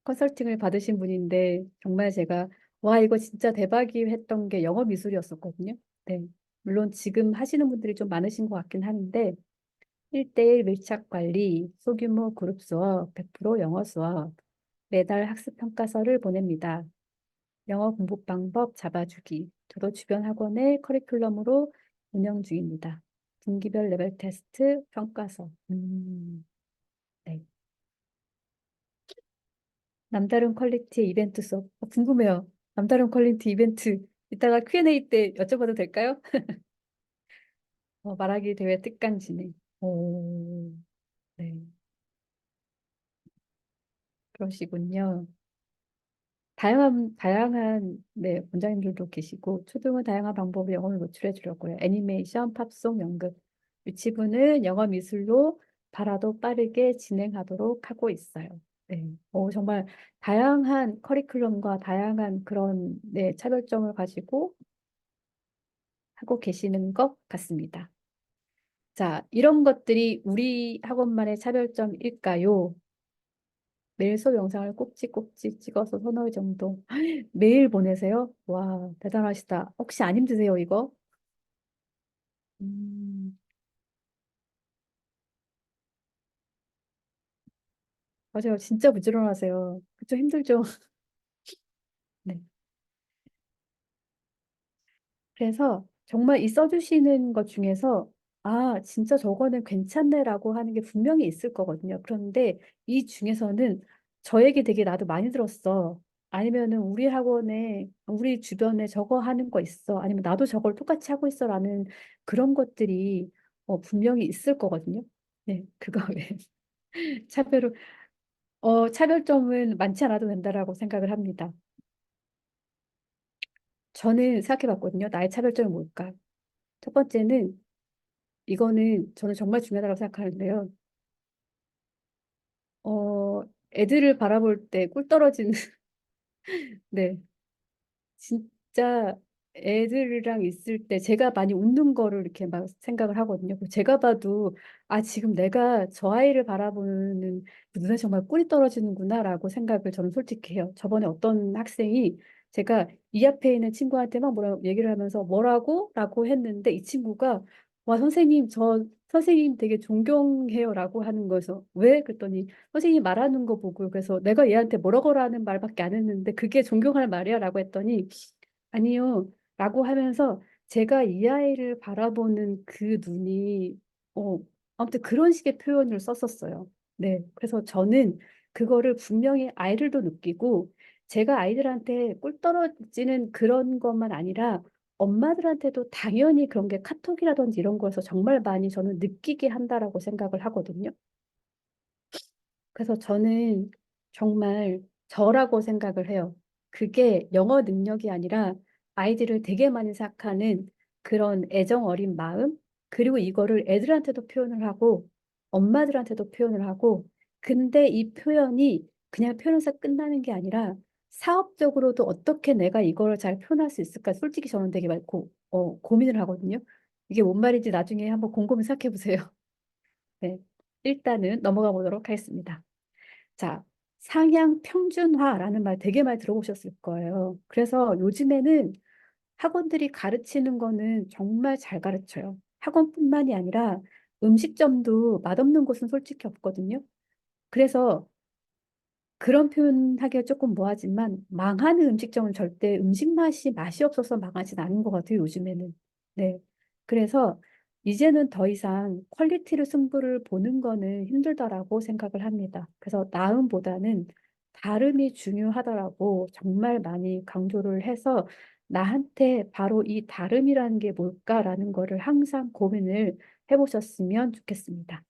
컨설팅을 받으신 분인데, 정말 제가, 와, 이거 진짜 대박이 했던 게 영어 미술이었었거든요. 네. 물론 지금 하시는 분들이 좀 많으신 것 같긴 하는데, 1대1 밀착 관리, 소규모 그룹 수업, 100% 영어 수업, 매달 학습 평가서를 보냅니다. 영어 공부 방법 잡아주기. 저도 주변 학원의 커리큘럼으로 운영 중입니다. 분기별 레벨 테스트 평가서. 네. 남다른 퀄리티의 이벤트 수업. 궁금해요. 남다른 퀄리티 이벤트. 이따가 Q&A 때 여쭤봐도 될까요? 말하기 대회 특강 진행. 오, 네. 그러시군요. 다양한, 네, 원장님들도 계시고, 초등은 다양한 방법으로 영어를 노출해 주려고요. 애니메이션, 팝송, 연극. 유치부는 영어 미술로 발화도 빠르게 진행하도록 하고 있어요. 네. 정말 다양한 커리큘럼과 다양한 그런, 네, 차별점을 가지고 하고 계시는 것 같습니다. 자, 이런 것들이 우리 학원만의 차별점일까요? 매일 수업 영상을 꼭지꼭지 찍어서 서너 개 정도 매일 보내세요? 와, 대단하시다. 혹시 안 힘드세요, 이거? 음, 맞아요. 진짜 부지런하세요. 그쵸, 힘들죠? 네. 그래서 정말 이 써주시는 것 중에서 아, 진짜 저거는 괜찮네라고 하는 게 분명히 있을 거거든요. 그런데 이 중에서는 저에게 되게 나도 많이 들었어. 아니면은 우리 학원에, 우리 주변에 저거 하는 거 있어. 아니면 나도 저걸 똑같이 하고 있어라는 그런 것들이 분명히 있을 거거든요. 네, 그거 왜 차별을, 차별점은 많지 않아도 된다라고 생각을 합니다. 저는 생각해 봤거든요. 나의 차별점이 뭘까? 첫 번째는 이거는 저는 정말 중요하다고 생각하는데요. 애들을 바라볼 때 꿀 떨어지는, 네. 진짜 애들이랑 있을 때 제가 많이 웃는 거를 이렇게 막 생각을 하거든요. 제가 봐도, 아, 지금 내가 저 아이를 바라보는 그 눈에 정말 꿀이 떨어지는구나라고 생각을 저는 솔직히 해요. 저번에 어떤 학생이 제가 이 앞에 있는 친구한테 막 뭐라 얘기를 하면서 뭐라고? 라고 했는데 이 친구가 와, 선생님, 저 선생님 되게 존경해요라고 하는 거에서 왜? 그랬더니 선생님 말하는 거 보고 그래서 내가 얘한테 뭐라고라는 말밖에 안 했는데 그게 존경할 말이야라고 했더니 아니요. 라고 하면서 제가 이 아이를 바라보는 그 눈이, 어, 아무튼 그런 식의 표현을 썼었어요. 네. 그래서 저는 그거를 분명히 아이들도 느끼고 제가 아이들한테 꿀 떨어지는 그런 것만 아니라 엄마들한테도 당연히 그런 게 카톡이라든지 이런 거에서 정말 많이 저는 느끼게 한다라고 생각을 하거든요. 그래서 저는 정말 저라고 생각을 해요. 그게 영어 능력이 아니라 아이들을 되게 많이 생각하는 그런 애정 어린 마음, 그리고 이거를 애들한테도 표현을 하고 엄마들한테도 표현을 하고 근데 이 표현이 그냥 표현해서 끝나는 게 아니라 사업적으로도 어떻게 내가 이걸 잘 표현할 수 있을까? 솔직히 저는 되게 많이 고민을 하거든요. 이게 뭔 말인지 나중에 한번 곰곰이 생각해 보세요. 네. 일단은 넘어가 보도록 하겠습니다. 자, 상향 평준화라는 말 되게 많이 들어보셨을 거예요. 그래서 요즘에는 학원들이 가르치는 거는 정말 잘 가르쳐요. 학원뿐만이 아니라 음식점도 맛없는 곳은 솔직히 없거든요. 그래서 그런 표현하기가 조금 뭐하지만 망하는 음식점은 절대 음식 맛이 없어서 망하진 않은 것 같아요, 요즘에는. 네. 그래서 이제는 더 이상 퀄리티를 승부를 보는 거는 힘들다라고 생각을 합니다. 그래서 나음보다는 다름이 중요하다라고 정말 많이 강조를 해서 나한테 바로 이 다름이라는 게 뭘까라는 거를 항상 고민을 해보셨으면 좋겠습니다.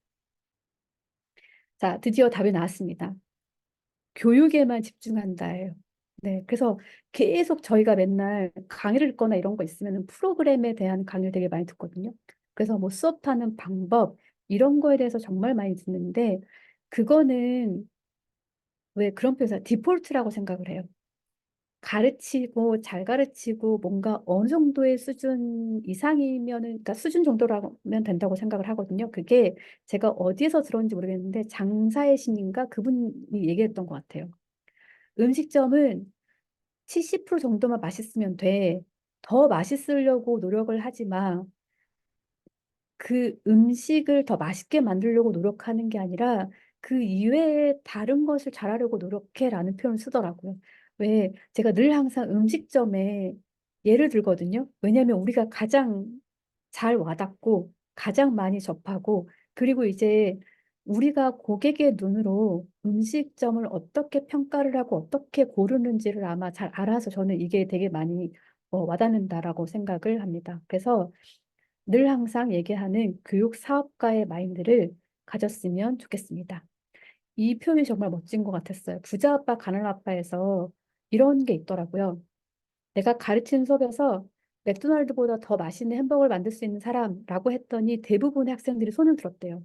자, 드디어 답이 나왔습니다. 교육에만 집중한다예요. 네, 그래서 계속 저희가 맨날 강의를 듣거나 이런 거 있으면 프로그램에 대한 강의를 되게 많이 듣거든요. 그래서 뭐 수업하는 방법 이런 거에 대해서 정말 많이 듣는데 그거는 왜 그런 표현을 디폴트라고 생각을 해요. 가르치고 잘 가르치고 뭔가 어느 정도의 수준 이상이면은 그러니까 수준 정도라면 된다고 생각을 하거든요. 그게 제가 어디에서 들었는지 모르겠는데 장사의 신인가 그분이 얘기했던 것 같아요. 음식점은 70% 정도만 맛있으면 돼. 더 맛있으려고 노력을 하지 마. 그 음식을 더 맛있게 만들려고 노력하는 게 아니라 그 이외에 다른 것을 잘하려고 노력해라는 표현을 쓰더라고요. 왜 제가 늘 항상 음식점에 예를 들거든요. 왜냐하면 우리가 가장 잘 와닿고 가장 많이 접하고 그리고 이제 우리가 고객의 눈으로 음식점을 어떻게 평가를 하고 어떻게 고르는지를 아마 잘 알아서 저는 이게 되게 많이 와닿는다라고 생각을 합니다. 그래서 늘 항상 얘기하는 교육 사업가의 마인드를 가졌으면 좋겠습니다. 이 표현이 정말 멋진 것 같았어요. 부자 아빠, 가난 아빠에서 이런 게 있더라고요. 내가 가르치는 수업에서 맥도날드보다 더 맛있는 햄버거를 만들 수 있는 사람라고 했더니 대부분의 학생들이 손을 들었대요.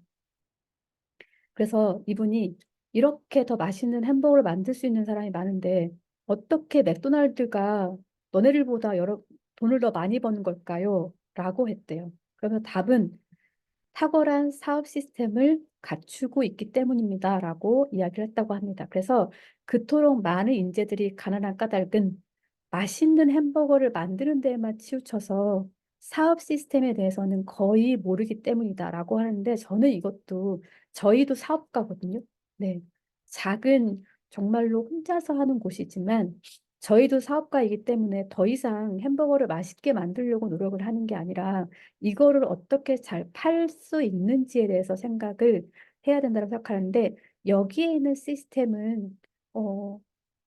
그래서 이분이 이렇게 더 맛있는 햄버거를 만들 수 있는 사람이 많은데 어떻게 맥도날드가 너네들보다 여러 돈을 더 많이 버는 걸까요? 라고 했대요. 그래서 답은 탁월한 사업 시스템을 갖추고 있기 때문입니다라고 이야기를 했다고 합니다. 그래서 그토록 많은 인재들이 가난한 까닭은 맛있는 햄버거를 만드는 데에만 치우쳐서 사업 시스템에 대해서는 거의 모르기 때문이다라고 하는데 저는 이것도 저희도 사업가거든요. 네. 작은 정말로 혼자서 하는 곳이지만 저희도 사업가이기 때문에 더 이상 햄버거를 맛있게 만들려고 노력을 하는 게 아니라 이거를 어떻게 잘 팔 수 있는지에 대해서 생각을 해야 된다고 생각하는데 여기에 있는 시스템은 어,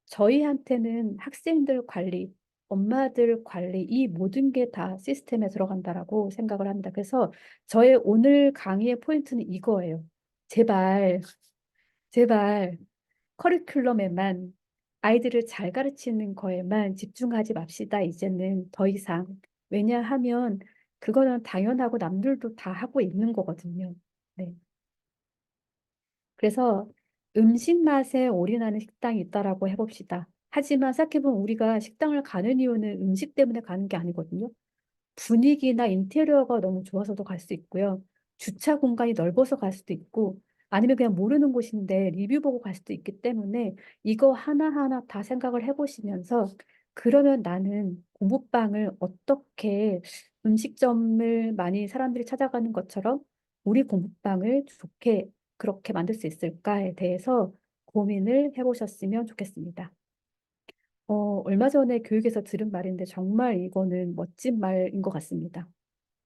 저희한테는 학생들 관리, 엄마들 관리 이 모든 게 다 시스템에 들어간다라고 생각을 합니다. 그래서 저의 오늘 강의의 포인트는 이거예요. 제발, 제발 커리큘럼에만 아이들을 잘 가르치는 거에만 집중하지 맙시다. 이제는 더 이상. 왜냐하면 그거는 당연하고 남들도 다 하고 있는 거거든요. 네. 그래서 음식 맛에 올인하는 식당이 있다라고 해봅시다. 하지만 생각해보면 우리가 식당을 가는 이유는 음식 때문에 가는 게 아니거든요. 분위기나 인테리어가 너무 좋아서도 갈 수 있고요. 주차 공간이 넓어서 갈 수도 있고, 아니면 그냥 모르는 곳인데 리뷰 보고 갈 수도 있기 때문에 이거 하나하나 다 생각을 해보시면서 그러면 나는 공부방을 어떻게 음식점을 많이 사람들이 찾아가는 것처럼 우리 공부방을 좋게 그렇게 만들 수 있을까에 대해서 고민을 해보셨으면 좋겠습니다. 얼마 전에 교육에서 들은 말인데 정말 이거는 멋진 말인 것 같습니다.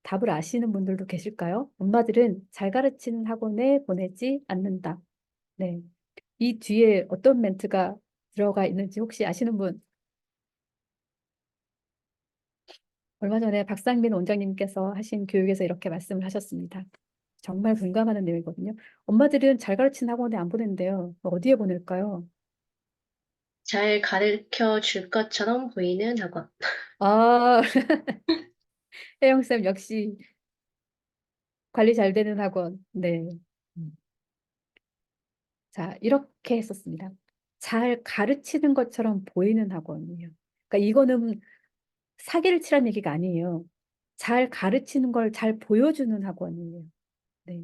답을 아시는 분들도 계실까요? 엄마들은 잘 가르치는 학원에 보내지 않는다. 네. 이 뒤에 어떤 멘트가 들어가 있는지 혹시 아시는 분? 얼마 전에 박상민 원장님께서 하신 교육에서 이렇게 말씀을 하셨습니다. 정말 공감하는 내용이거든요. 엄마들은 잘 가르치는 학원에 안 보낸대요. 어디에 보낼까요? 잘 가르쳐 줄 것처럼 보이는 학원. 아, 혜영쌤 역시 관리 잘 되는 학원. 네. 음. 자, 이렇게 했었습니다. 잘 가르치는 것처럼 보이는 학원이에요. 그러니까 이거는 사기를 치란 얘기가 아니에요. 잘 가르치는 걸 잘 보여주는 학원이에요. 네.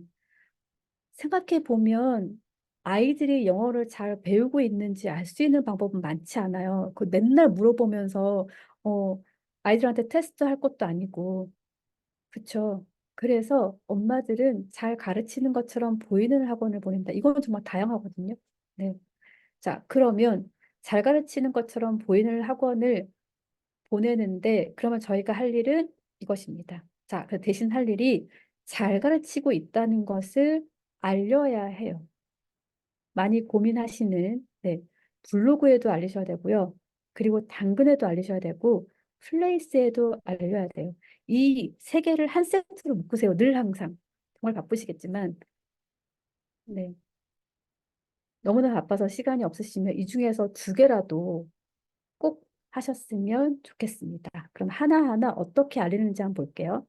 생각해 보면 아이들이 영어를 잘 배우고 있는지 알 수 있는 방법은 많지 않아요. 그 맨날 물어보면서 어, 아이들한테 테스트 할 것도 아니고 그쵸. 그래서 엄마들은 잘 가르치는 것처럼 보이는 학원을 보낸다. 이건 정말 다양하거든요. 네. 자, 그러면 잘 가르치는 것처럼 보이는 학원을 보내는데, 그러면 저희가 할 일은 이것입니다. 자, 그 대신 할 일이 잘 가르치고 있다는 것을 알려야 해요. 많이 고민하시는, 네. 블로그에도 알리셔야 되고요. 그리고 당근에도 알리셔야 되고 플레이스에도 알려야 돼요. 이 세 개를 한 세트로 묶으세요. 늘 항상. 정말 바쁘시겠지만 네. 너무나 바빠서 시간이 없으시면 이 중에서 두 개라도 꼭 하셨으면 좋겠습니다. 그럼 하나하나 어떻게 알리는지 한번 볼게요.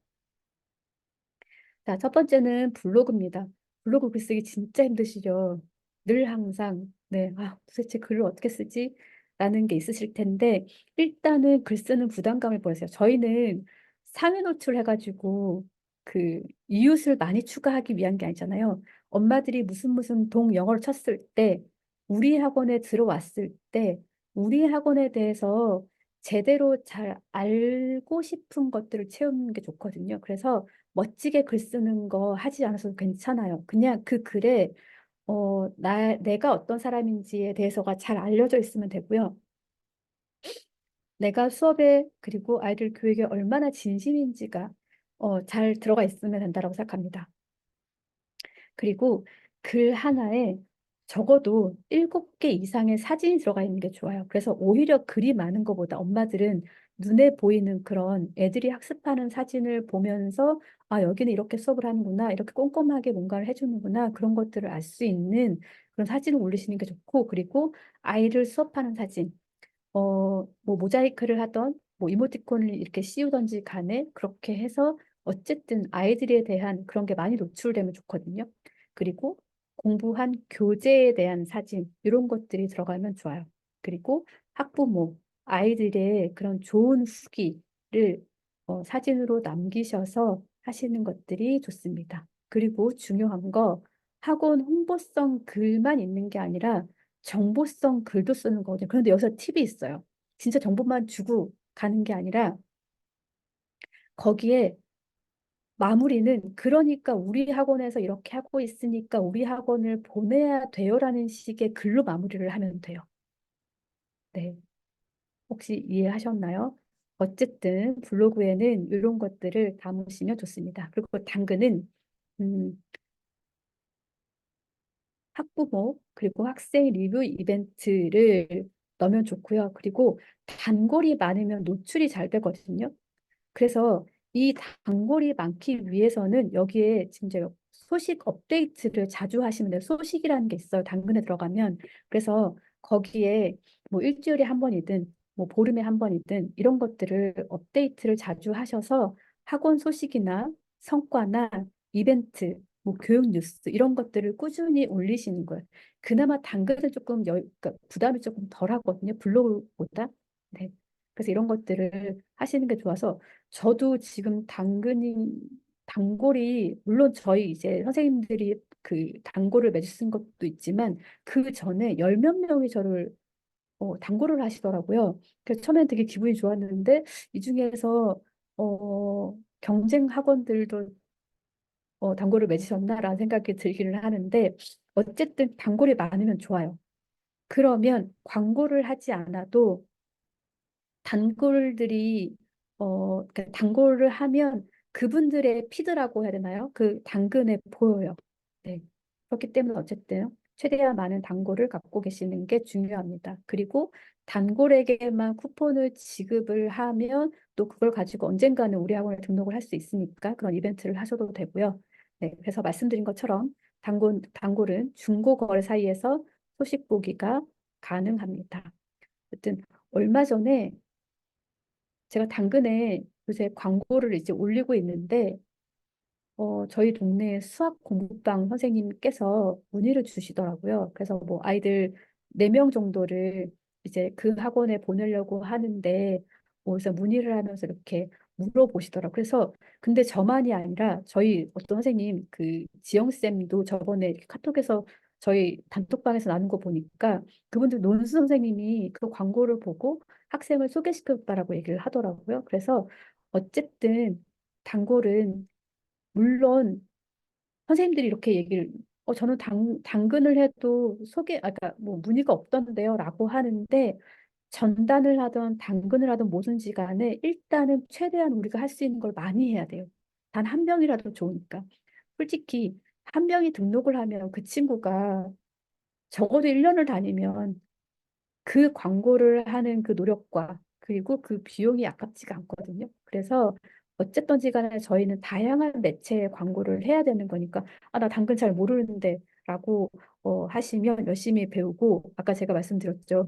자, 첫 번째는 블로그입니다. 블로그 글쓰기 진짜 힘드시죠? 늘 항상, 네, 아, 도대체 글을 어떻게 쓰지? 라는 게 있으실 텐데, 일단은 글 쓰는 부담감을 보세요. 저희는 상위 노출해가지고 그 이웃을 많이 추가하기 위한 게 아니잖아요. 엄마들이 무슨 동 영어를 쳤을 때, 우리 학원에 들어왔을 때, 우리 학원에 대해서 제대로 잘 알고 싶은 것들을 채우는 게 좋거든요. 그래서 멋지게 글 쓰는 거 하지 않아도 괜찮아요. 그냥 그 글에 내가 어떤 사람인지에 대해서가 잘 알려져 있으면 되고요. 내가 수업에 그리고 아이들 교육에 얼마나 진심인지가 잘 들어가 있으면 된다고 생각합니다. 그리고 글 하나에 적어도 7개 이상의 사진이 들어가 있는 게 좋아요. 그래서 오히려 글이 많은 것보다 엄마들은 눈에 보이는 그런 애들이 학습하는 사진을 보면서 아, 여기는 이렇게 수업을 하는구나. 이렇게 꼼꼼하게 뭔가를 해주는구나. 그런 것들을 알 수 있는 그런 사진을 올리시는 게 좋고, 그리고 아이를 수업하는 사진. 뭐 모자이크를 하던 뭐 이모티콘을 이렇게 씌우던지 간에 그렇게 해서 어쨌든 아이들에 대한 그런 게 많이 노출되면 좋거든요. 그리고 공부한 교재에 대한 사진 이런 것들이 들어가면 좋아요. 그리고 학부모 아이들의 그런 좋은 후기를 사진으로 남기셔서 하시는 것들이 좋습니다. 그리고 중요한 거 학원 홍보성 글만 있는 게 아니라 정보성 글도 쓰는 거거든요. 그런데 여기서 팁이 있어요. 진짜 정보만 주고 가는 게 아니라 거기에 마무리는 그러니까 우리 학원에서 이렇게 하고 있으니까 우리 학원을 보내야 돼요라는 식의 글로 마무리를 하면 돼요. 네. 혹시 이해하셨나요? 어쨌든 블로그에는 이런 것들을 담으시면 좋습니다. 그리고 당근은 음, 학부모 그리고 학생 리뷰 이벤트를 넣으면 좋고요. 그리고 단골이 많으면 노출이 잘 되거든요. 그래서 이 단골이 많기 위해서는 여기에 진짜 소식 업데이트를 자주 하시면 돼요. 소식이라는 게 있어요. 당근에 들어가면. 그래서 거기에 뭐 일주일에 한 번이든 뭐 보름에 한 번이든 이런 것들을 업데이트를 자주 하셔서 학원 소식이나 성과나 이벤트, 뭐 교육 뉴스 이런 것들을 꾸준히 올리시는 거예요. 그나마 당근은 조금 그러니까 부담이 조금 덜 하거든요. 블로그보다. 네. 그래서 이런 것들을 하시는 게 좋아서 저도 지금 단골이 물론 저희 이제 선생님들이 그 단골을 맺으신 것도 있지만 그 전에 열 몇 명이 저를 단골을 하시더라고요. 그래서 처음엔 되게 기분이 좋았는데 이 중에서 경쟁 학원들도 단골을 맺으셨나라는 생각이 들기는 하는데 어쨌든 단골이 많으면 좋아요. 그러면 광고를 하지 않아도 단골들이 그러니까 단골을 하면 그분들의 피드라고 해야 되나요? 그 당근에 보여요. 네. 그렇기 때문에 어쨌든 최대한 많은 단골을 갖고 계시는 게 중요합니다. 그리고 단골에게만 쿠폰을 지급을 하면 또 그걸 가지고 언젠가는 우리 학원에 등록을 할 수 있으니까 그런 이벤트를 하셔도 되고요. 네. 그래서 말씀드린 것처럼 단골은 중고 거래 사이에서 소식 보기가 가능합니다. 어쨌든 얼마 전에 제가 당근에 요새 광고를 이제 올리고 있는데, 저희 동네 수학 공부방 선생님께서 문의를 주시더라고요. 그래서 뭐 아이들 4명 정도를 이제 그 학원에 보내려고 하는데, 뭐 그래서 문의를 하면서 이렇게 물어보시더라고요. 그래서 근데 저만이 아니라 저희 어떤 선생님, 그 지영쌤도 저번에 이렇게 카톡에서 저희 단톡방에서 나눈 거 보니까 그분들 논술 선생님이 그 광고를 보고 학생을 소개시켰다라고 얘기를 하더라고요. 그래서 어쨌든 단골은 물론 선생님들이 이렇게 얘기를 저는 당근을 해도 그러니까 뭐 문의가 없던데요 라고 하는데 전단을 하던 당근을 하던 뭐든지 간에 일단은 최대한 우리가 할 수 있는 걸 많이 해야 돼요. 단 한 명이라도 좋으니까. 솔직히 한 명이 등록을 하면 그 친구가 적어도 1년을 다니면 그 광고를 하는 그 노력과 그리고 그 비용이 아깝지가 않거든요. 그래서 어쨌든지 간에 저희는 다양한 매체의 광고를 해야 되는 거니까 아, 나 당근 잘 모르는데 라고 하시면 열심히 배우고 아까 제가 말씀드렸죠.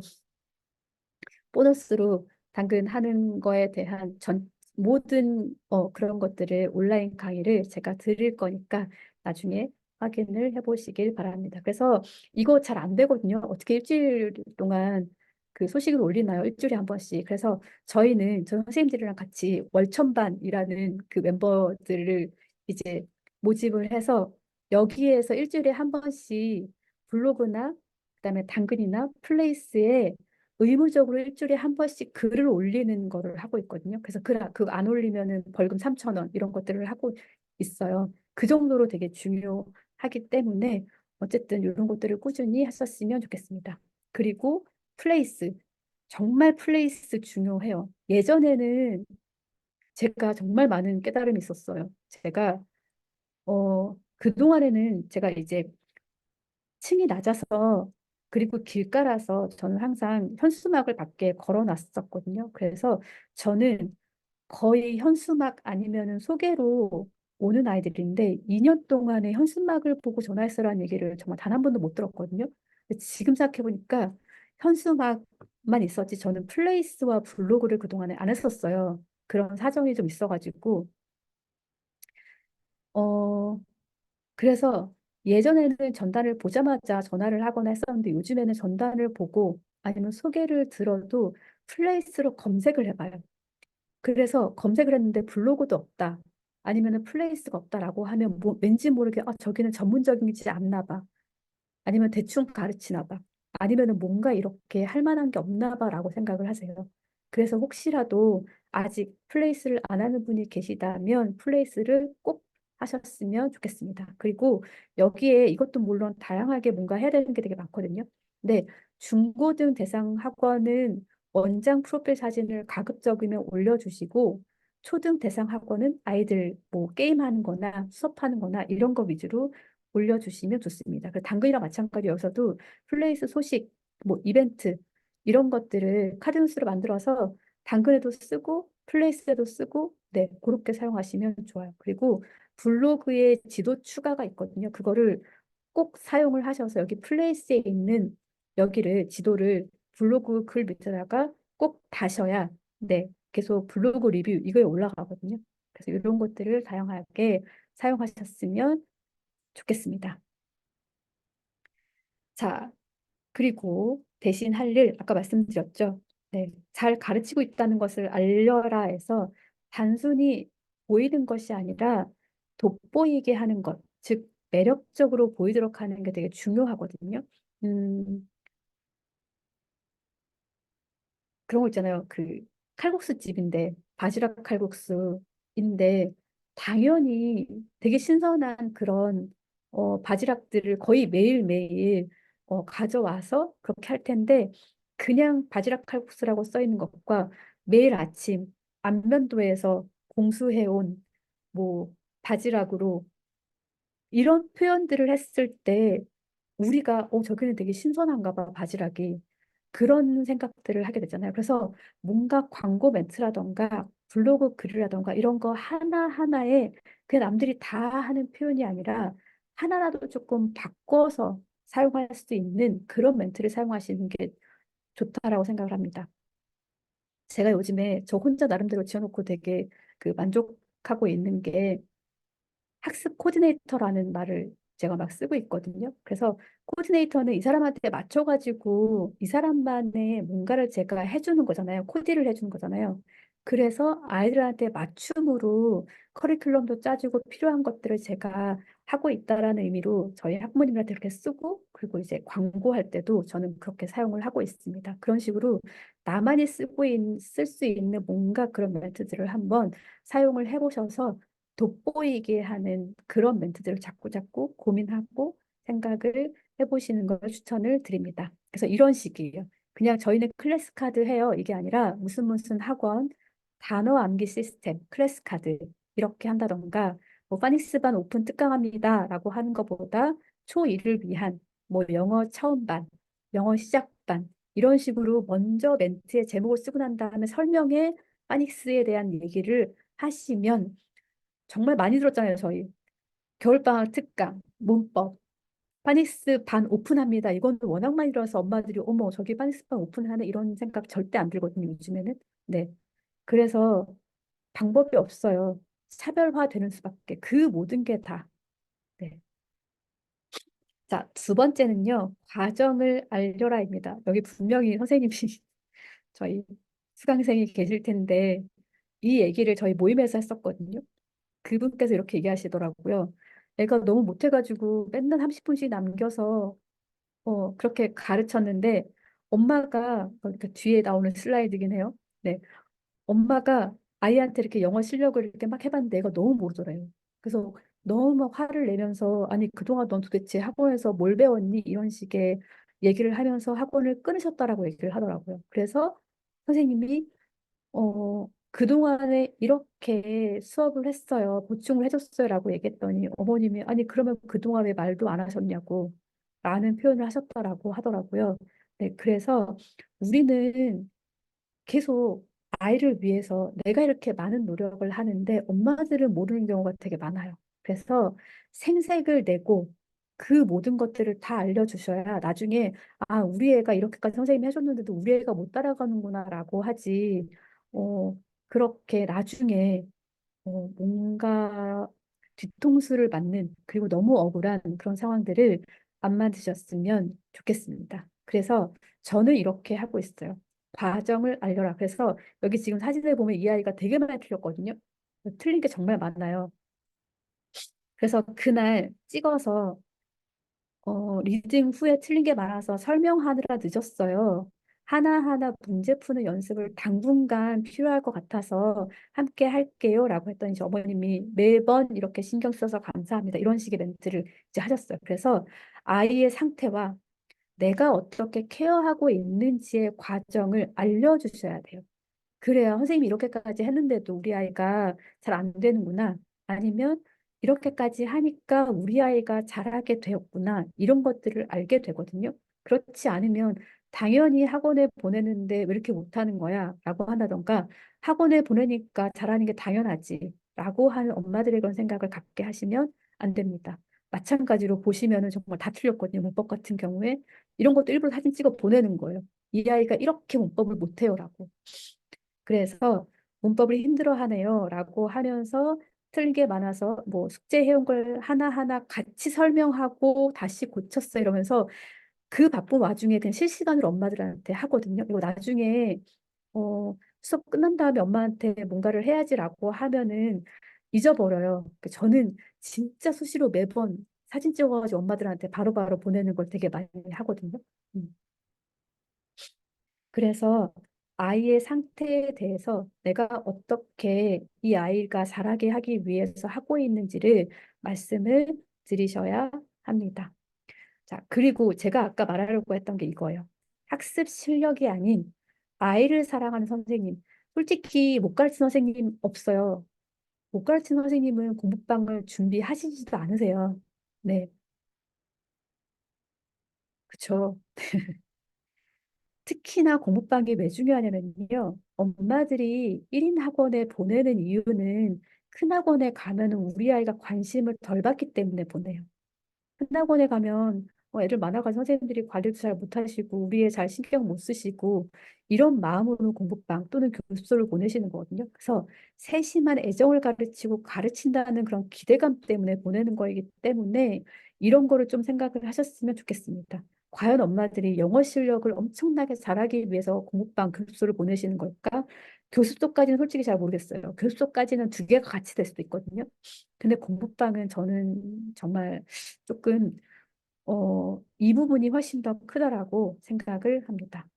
보너스로 당근 하는 거에 대한 모든 그런 것들을 온라인 강의를 제가 드릴 거니까 나중에 확인을 해보시길 바랍니다. 그래서 이거 잘 안 되거든요. 어떻게 일주일 동안 그 소식을 올리나요? 일주일에 한 번씩. 그래서 저희 선생님들이랑 같이 월천반이라는 그 멤버들을 이제 모집을 해서 여기에서 일주일에 한 번씩 블로그나 그다음에 당근이나 플레이스에 의무적으로 일주일에 한 번씩 글을 올리는 거를 하고 있거든요. 그래서 글 안 올리면은 벌금 3,000원 이런 것들을 하고 있어요. 그 정도로 되게 중요하기 때문에 어쨌든 이런 것들을 꾸준히 하셨으면 좋겠습니다. 그리고 플레이스. 정말 플레이스 중요해요. 예전에는 제가 정말 많은 깨달음이 있었어요. 그동안에는 제가 이제 층이 낮아서 그리고 길가라서 저는 항상 현수막을 밖에 걸어 놨었거든요. 그래서 저는 거의 현수막 아니면은 소개로 오는 아이들인데 2년 동안에 현수막을 보고 전화했어라는 얘기를 정말 단 한 번도 못 들었거든요. 근데 지금 생각해 보니까 현수막만 있었지 저는 플레이스와 블로그를 그동안에 안 했었어요. 그런 사정이 좀 있어가지고 어 그래서 예전에는 전단을 보자마자 전화를 하거나 했었는데 요즘에는 전단을 보고 아니면 소개를 들어도 플레이스로 검색을 해봐요. 그래서 검색을 했는데 블로그도 없다. 아니면은 플레이스가 없다라고 하면 왠지 모르게 저기는 전문적이지 않나 봐. 아니면 대충 가르치나 봐. 아니면은 뭔가 이렇게 할 만한 게 없나 봐라고 생각을 하세요. 그래서 혹시라도 아직 플레이스를 안 하는 분이 계시다면 플레이스를 꼭 하셨으면 좋겠습니다. 그리고 여기에 이것도 물론 다양하게 뭔가 해야 되는 게 되게 많거든요. 근데 중고등 대상 학원은 원장 프로필 사진을 가급적이면 올려주시고 초등 대상 학원은 아이들 뭐 게임하는 거나 수업하는 거나 이런 거 위주로 올려주시면 좋습니다. 그 당근이랑 마찬가지 여기서도 플레이스 소식, 뭐 이벤트 이런 것들을 카드뉴스로 만들어서 당근에도 쓰고 플레이스에도 쓰고 네 그렇게 사용하시면 좋아요. 그리고 블로그에 지도 추가가 있거든요. 그거를 꼭 사용을 하셔서 여기 플레이스에 있는 여기를 지도를 블로그 글 밑에다가 꼭 다셔야 네 계속 블로그 리뷰 이거에 올라가거든요. 그래서 이런 것들을 다양하게 사용하셨으면 좋겠습니다. 자, 그리고 대신 할 일, 아까 말씀드렸죠. 네, 잘 가르치고 있다는 것을 알려라 해서 단순히 보이는 것이 아니라 돋보이게 하는 것, 즉 매력적으로 보이도록 하는 게 되게 중요하거든요. 음, 그런 거 있잖아요. 그 칼국수 집인데 바지락 칼국수인데 당연히 되게 신선한 그런 바지락들을 거의 매일매일 가져와서 그렇게 할 텐데 그냥 바지락 칼국수라고 써 있는 것과 매일 아침 안면도에서 공수해온 뭐 바지락으로 이런 표현들을 했을 때 우리가 저기는 되게 신선한가 봐 바지락이 그런 생각들을 하게 되잖아요. 그래서 뭔가 광고 멘트라던가 블로그 글이라던가 이런 거 하나하나에 그냥 남들이 다 하는 표현이 아니라 하나라도 조금 바꿔서 사용할 수 있는 그런 멘트를 사용하시는 게 좋다라고 생각을 합니다. 제가 요즘에 저 혼자 나름대로 지어놓고 되게 그 만족하고 있는 게 학습 코디네이터라는 말을 제가 막 쓰고 있거든요. 그래서 코디네이터는 이 사람한테 맞춰가지고 이 사람만의 뭔가를 제가 해주는 거잖아요. 코디를 해주는 거잖아요. 그래서 아이들한테 맞춤으로 커리큘럼도 짜주고 필요한 것들을 제가 하고 있다라는 의미로 저희 학부모님한테 그렇게 쓰고 그리고 이제 광고할 때도 저는 그렇게 사용을 하고 있습니다. 그런 식으로 나만이 쓸 수 있는 뭔가 그런 멘트들을 한번 사용을 해보셔서 돋보이게 하는 그런 멘트들을 자꾸 자꾸 고민하고 생각을 해보시는 걸 추천을 드립니다. 그래서 이런 식이에요. 그냥 저희는 클래스 카드 해요. 이게 아니라 무슨 무슨 학원, 단어 암기 시스템, 클래스 카드 이렇게 한다던가 뭐 파닉스반 오픈 특강합니다라고 하는 것보다 초1을 위한 뭐 영어 처음반, 영어 시작반 이런 식으로 먼저 멘트의 제목을 쓰고 난 다음에 설명에 파닉스에 대한 얘기를 하시면 정말 많이 들었잖아요, 저희. 겨울방학 특강, 문법, 파닉스 반 오픈합니다. 이건 워낙 많이 들어서 엄마들이 어머, 저기 파닉스 반 오픈하네 이런 생각 절대 안 들거든요, 요즘에는. 네. 그래서 방법이 없어요. 차별화되는 수밖에. 그 모든 게 다. 네. 자, 두 번째는요. 과정을 알려라입니다. 여기 분명히 선생님이 저희 수강생이 계실 텐데 이 얘기를 저희 모임에서 했었거든요. 그분께서 이렇게 얘기하시더라고요. 애가 너무 못해가지고 맨날 30분씩 남겨서 그렇게 가르쳤는데 엄마가 그러니까 뒤에 나오는 슬라이드긴 해요. 네, 엄마가 아이한테 이렇게 영어 실력을 이렇게 막 해봤는데 애가 너무 모르더래요. 그래서 너무 막 화를 내면서 아니 그동안 넌 도대체 학원에서 뭘 배웠니? 이런 식의 얘기를 하면서 학원을 끊으셨다라고 얘기를 하더라고요. 그래서 선생님이 그동안에 이렇게 수업을 했어요. 보충을 해줬어요라고 얘기했더니 어머님이 아니 그러면 그동안 왜 말도 안 하셨냐고 라는 표현을 하셨다라고 하더라고요. 네, 그래서 우리는 계속 아이를 위해서 내가 이렇게 많은 노력을 하는데 엄마들은 모르는 경우가 되게 많아요. 그래서 생색을 내고 그 모든 것들을 다 알려주셔야 나중에 아, 우리 애가 이렇게까지 선생님이 해줬는데도 우리 애가 못 따라가는구나라고 하지. 어, 그렇게 나중에 뭔가 뒤통수를 맞는 그리고 너무 억울한 그런 상황들을 안 만드셨으면 좋겠습니다. 그래서 저는 이렇게 하고 있어요. 과정을 알려라. 그래서 여기 지금 사진을 보면 이 아이가 되게 많이 틀렸거든요. 틀린 게 정말 많아요. 그래서 그날 찍어서 리딩 후에 틀린 게 많아서 설명하느라 늦었어요. 하나하나 문제 푸는 연습을 당분간 필요할 것 같아서 함께 할게요. 라고 했더니 이제 어머님이 매번 이렇게 신경 써서 감사합니다. 이런 식의 멘트를 이제 하셨어요. 그래서 아이의 상태와 내가 어떻게 케어하고 있는지의 과정을 알려주셔야 돼요. 그래요. 선생님이 이렇게까지 했는데도 우리 아이가 잘 안 되는구나. 아니면 이렇게까지 하니까 우리 아이가 잘하게 되었구나. 이런 것들을 알게 되거든요. 그렇지 않으면 당연히 학원에 보내는데 왜 이렇게 못하는 거야? 라고 한다던가 학원에 보내니까 잘하는 게 당연하지. 라고 하는 엄마들의 그런 생각을 갖게 하시면 안 됩니다. 마찬가지로 보시면은 정말 다 틀렸거든요. 문법 같은 경우에 이런 것도 일부러 사진 찍어 보내는 거예요. 이 아이가 이렇게 문법을 못해요라고. 그래서 문법을 힘들어하네요. 라고 하면서 틀린 게 많아서 뭐 숙제해온 걸 하나하나 같이 설명하고 다시 고쳤어 이러면서 그 바쁜 와중에 그냥 실시간으로 엄마들한테 하거든요. 이거 나중에 수업 끝난 다음에 엄마한테 뭔가를 해야지라고 하면은 잊어버려요. 저는 진짜 수시로 매번 사진 찍어가지고 엄마들한테 바로바로 보내는 걸 되게 많이 하거든요. 음. 그래서 아이의 상태에 대해서 내가 어떻게 이 아이가 자라게 하기 위해서 하고 있는지를 말씀을 드리셔야 합니다. 자, 그리고 제가 아까 말하려고 했던 게 이거예요. 학습 실력이 아닌 아이를 사랑하는 선생님. 솔직히 못 가르치는 선생님 없어요. 못 가르치는 선생님은 공부방을 준비하시지도 않으세요. 네, 그쵸. 특히나 공부방이 왜 중요하냐면요. 엄마들이 1인 학원에 보내는 이유는 큰 학원에 가면은 우리 아이가 관심을 덜 받기 때문에 보내요. 큰 학원에 가면 애들 많아가지고 선생님들이 관리도 잘 못하시고 우리 애 잘 신경 못 쓰시고 이런 마음으로 공부방 또는 교습소를 보내시는 거거든요. 그래서 세심한 애정을 가르치고 가르친다는 그런 기대감 때문에 보내는 거이기 때문에 이런 거를 좀 생각을 하셨으면 좋겠습니다. 과연 엄마들이 영어 실력을 엄청나게 잘하기 위해서 공부방 교습소를 보내시는 걸까? 교습소까지는 솔직히 잘 모르겠어요. 교습소까지는 두 개가 같이 될 수도 있거든요. 근데 공부방은 저는 정말 조금 이 부분이 훨씬 더 크다라고 생각을 합니다.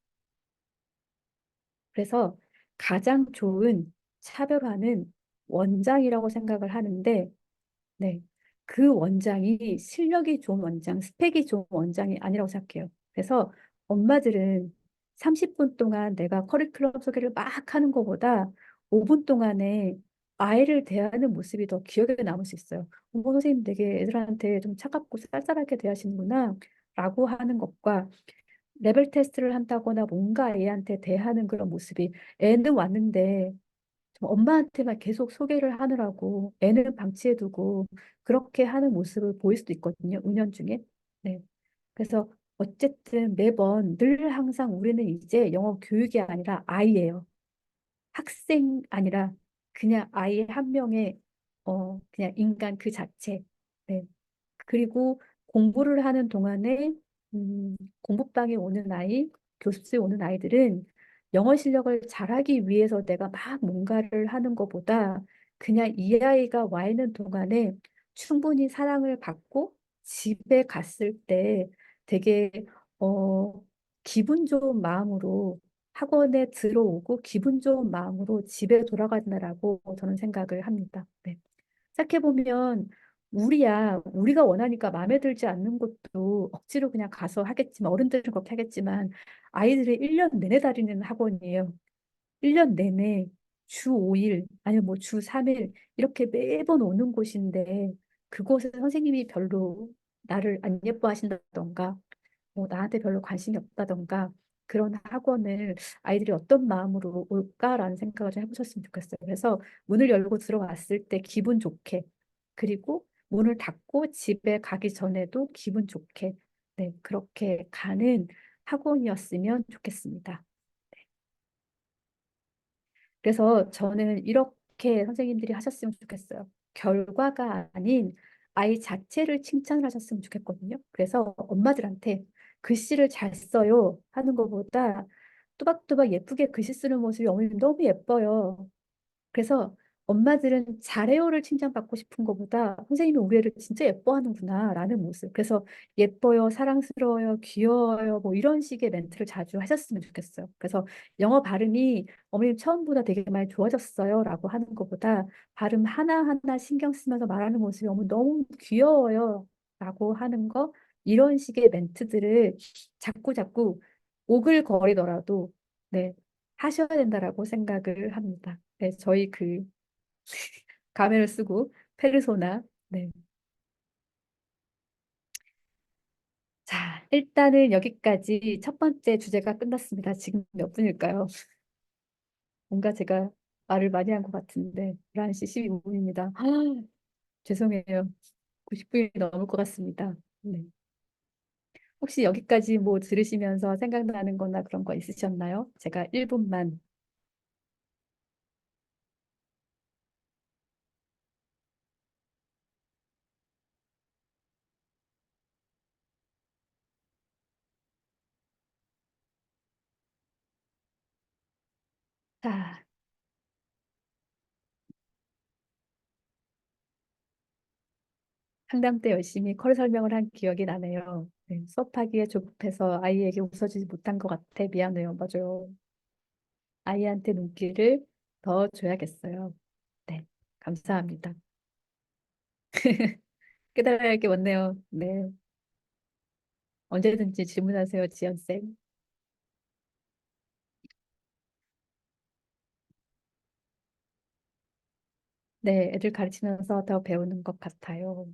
그래서 가장 좋은 차별화는 원장이라고 생각을 하는데, 네, 그 원장이 실력이 좋은 원장, 스펙이 좋은 원장이 아니라고 생각해요. 그래서 엄마들은 30분 동안 내가 커리큘럼 소개를 막 하는 것보다 5분 동안에 아이를 대하는 모습이 더 기억에 남을 수 있어요. 어머, 선생님 되게 애들한테 좀 차갑고 쌀쌀하게 대하시는구나, 라고 하는 것과 레벨 테스트를 한다거나 뭔가 애한테 대하는 그런 모습이 애는 왔는데 좀 엄마한테만 계속 소개를 하느라고 애는 방치해두고 그렇게 하는 모습을 보일 수도 있거든요. 은연중에. 네. 그래서 어쨌든 매번 늘 항상 우리는 이제 영어 교육이 아니라 아이예요. 학생 아니라 그냥 아이 한 명의 그냥 인간 그 자체. 네. 그리고 공부를 하는 동안에 공부방에 오는 아이, 교습소에 오는 아이들은 영어 실력을 잘하기 위해서 내가 막 뭔가를 하는 것보다 그냥 이 아이가 와 있는 동안에 충분히 사랑을 받고 집에 갔을 때 되게 어, 기분 좋은 마음으로 학원에 들어오고 기분 좋은 마음으로 집에 돌아간다라고 저는 생각을 합니다. 네. 생각해보면 우리가 원하니까 마음에 들지 않는 것도 억지로 그냥 가서 하겠지만 어른들은 그렇게 하겠지만 아이들이 1년 내내 다니는 학원이에요. 1년 내내 주 5일 아니면 뭐 주 3일 이렇게 매번 오는 곳인데 그곳에 선생님이 별로 나를 안 예뻐하신다던가 뭐 나한테 별로 관심이 없다던가 그런 학원을 아이들이 어떤 마음으로 올까라는 생각을 좀 해보셨으면 좋겠어요. 그래서 문을 열고 들어왔을 때 기분 좋게 그리고 문을 닫고 집에 가기 전에도 기분 좋게 네, 그렇게 가는 학원이었으면 좋겠습니다. 그래서 저는 이렇게 선생님들이 하셨으면 좋겠어요. 결과가 아닌 아이 자체를 칭찬을 하셨으면 좋겠거든요. 그래서 엄마들한테 글씨를 잘 써요 하는 것보다 또박또박 예쁘게 글씨 쓰는 모습이 어머님 너무 예뻐요. 그래서 엄마들은 잘해요를 칭찬받고 싶은 것보다 선생님이 우리 애를 진짜 예뻐하는구나 라는 모습. 그래서 예뻐요, 사랑스러워요, 귀여워요 뭐 이런 식의 멘트를 자주 하셨으면 좋겠어요. 그래서 영어 발음이 어머님 처음보다 되게 많이 좋아졌어요 라고 하는 것보다 발음 하나하나 신경 쓰면서 말하는 모습이 어머 너무 귀여워요 라고 하는 거 이런 식의 멘트들을 자꾸 자꾸 오글거리더라도 네, 하셔야 된다라고 생각을 합니다. 네, 저희 그 가면을 쓰고 페르소나. 네. 자, 일단은 여기까지 첫 번째 주제가 끝났습니다. 지금 몇 분일까요? 뭔가 제가 말을 많이 한 것 같은데 11시 12분입니다. 죄송해요. 90분이 넘을 것 같습니다. 네. 혹시 여기까지 뭐 들으시면서 생각나는 거나 그런 거 있으셨나요? 제가 1분만. 자, 상담 때 열심히 컬 설명을 한 기억이 나네요. 네, 수업하기에 조급해서 아이에게 웃어주지 못한 것 같아 미안해요. 맞아요. 아이한테 눈길을 더 줘야겠어요. 네, 감사합니다. 깨달아야 할 게 많네요. 네, 언제든지 질문하세요, 지연쌤. 네, 애들 가르치면서 더 배우는 것 같아요.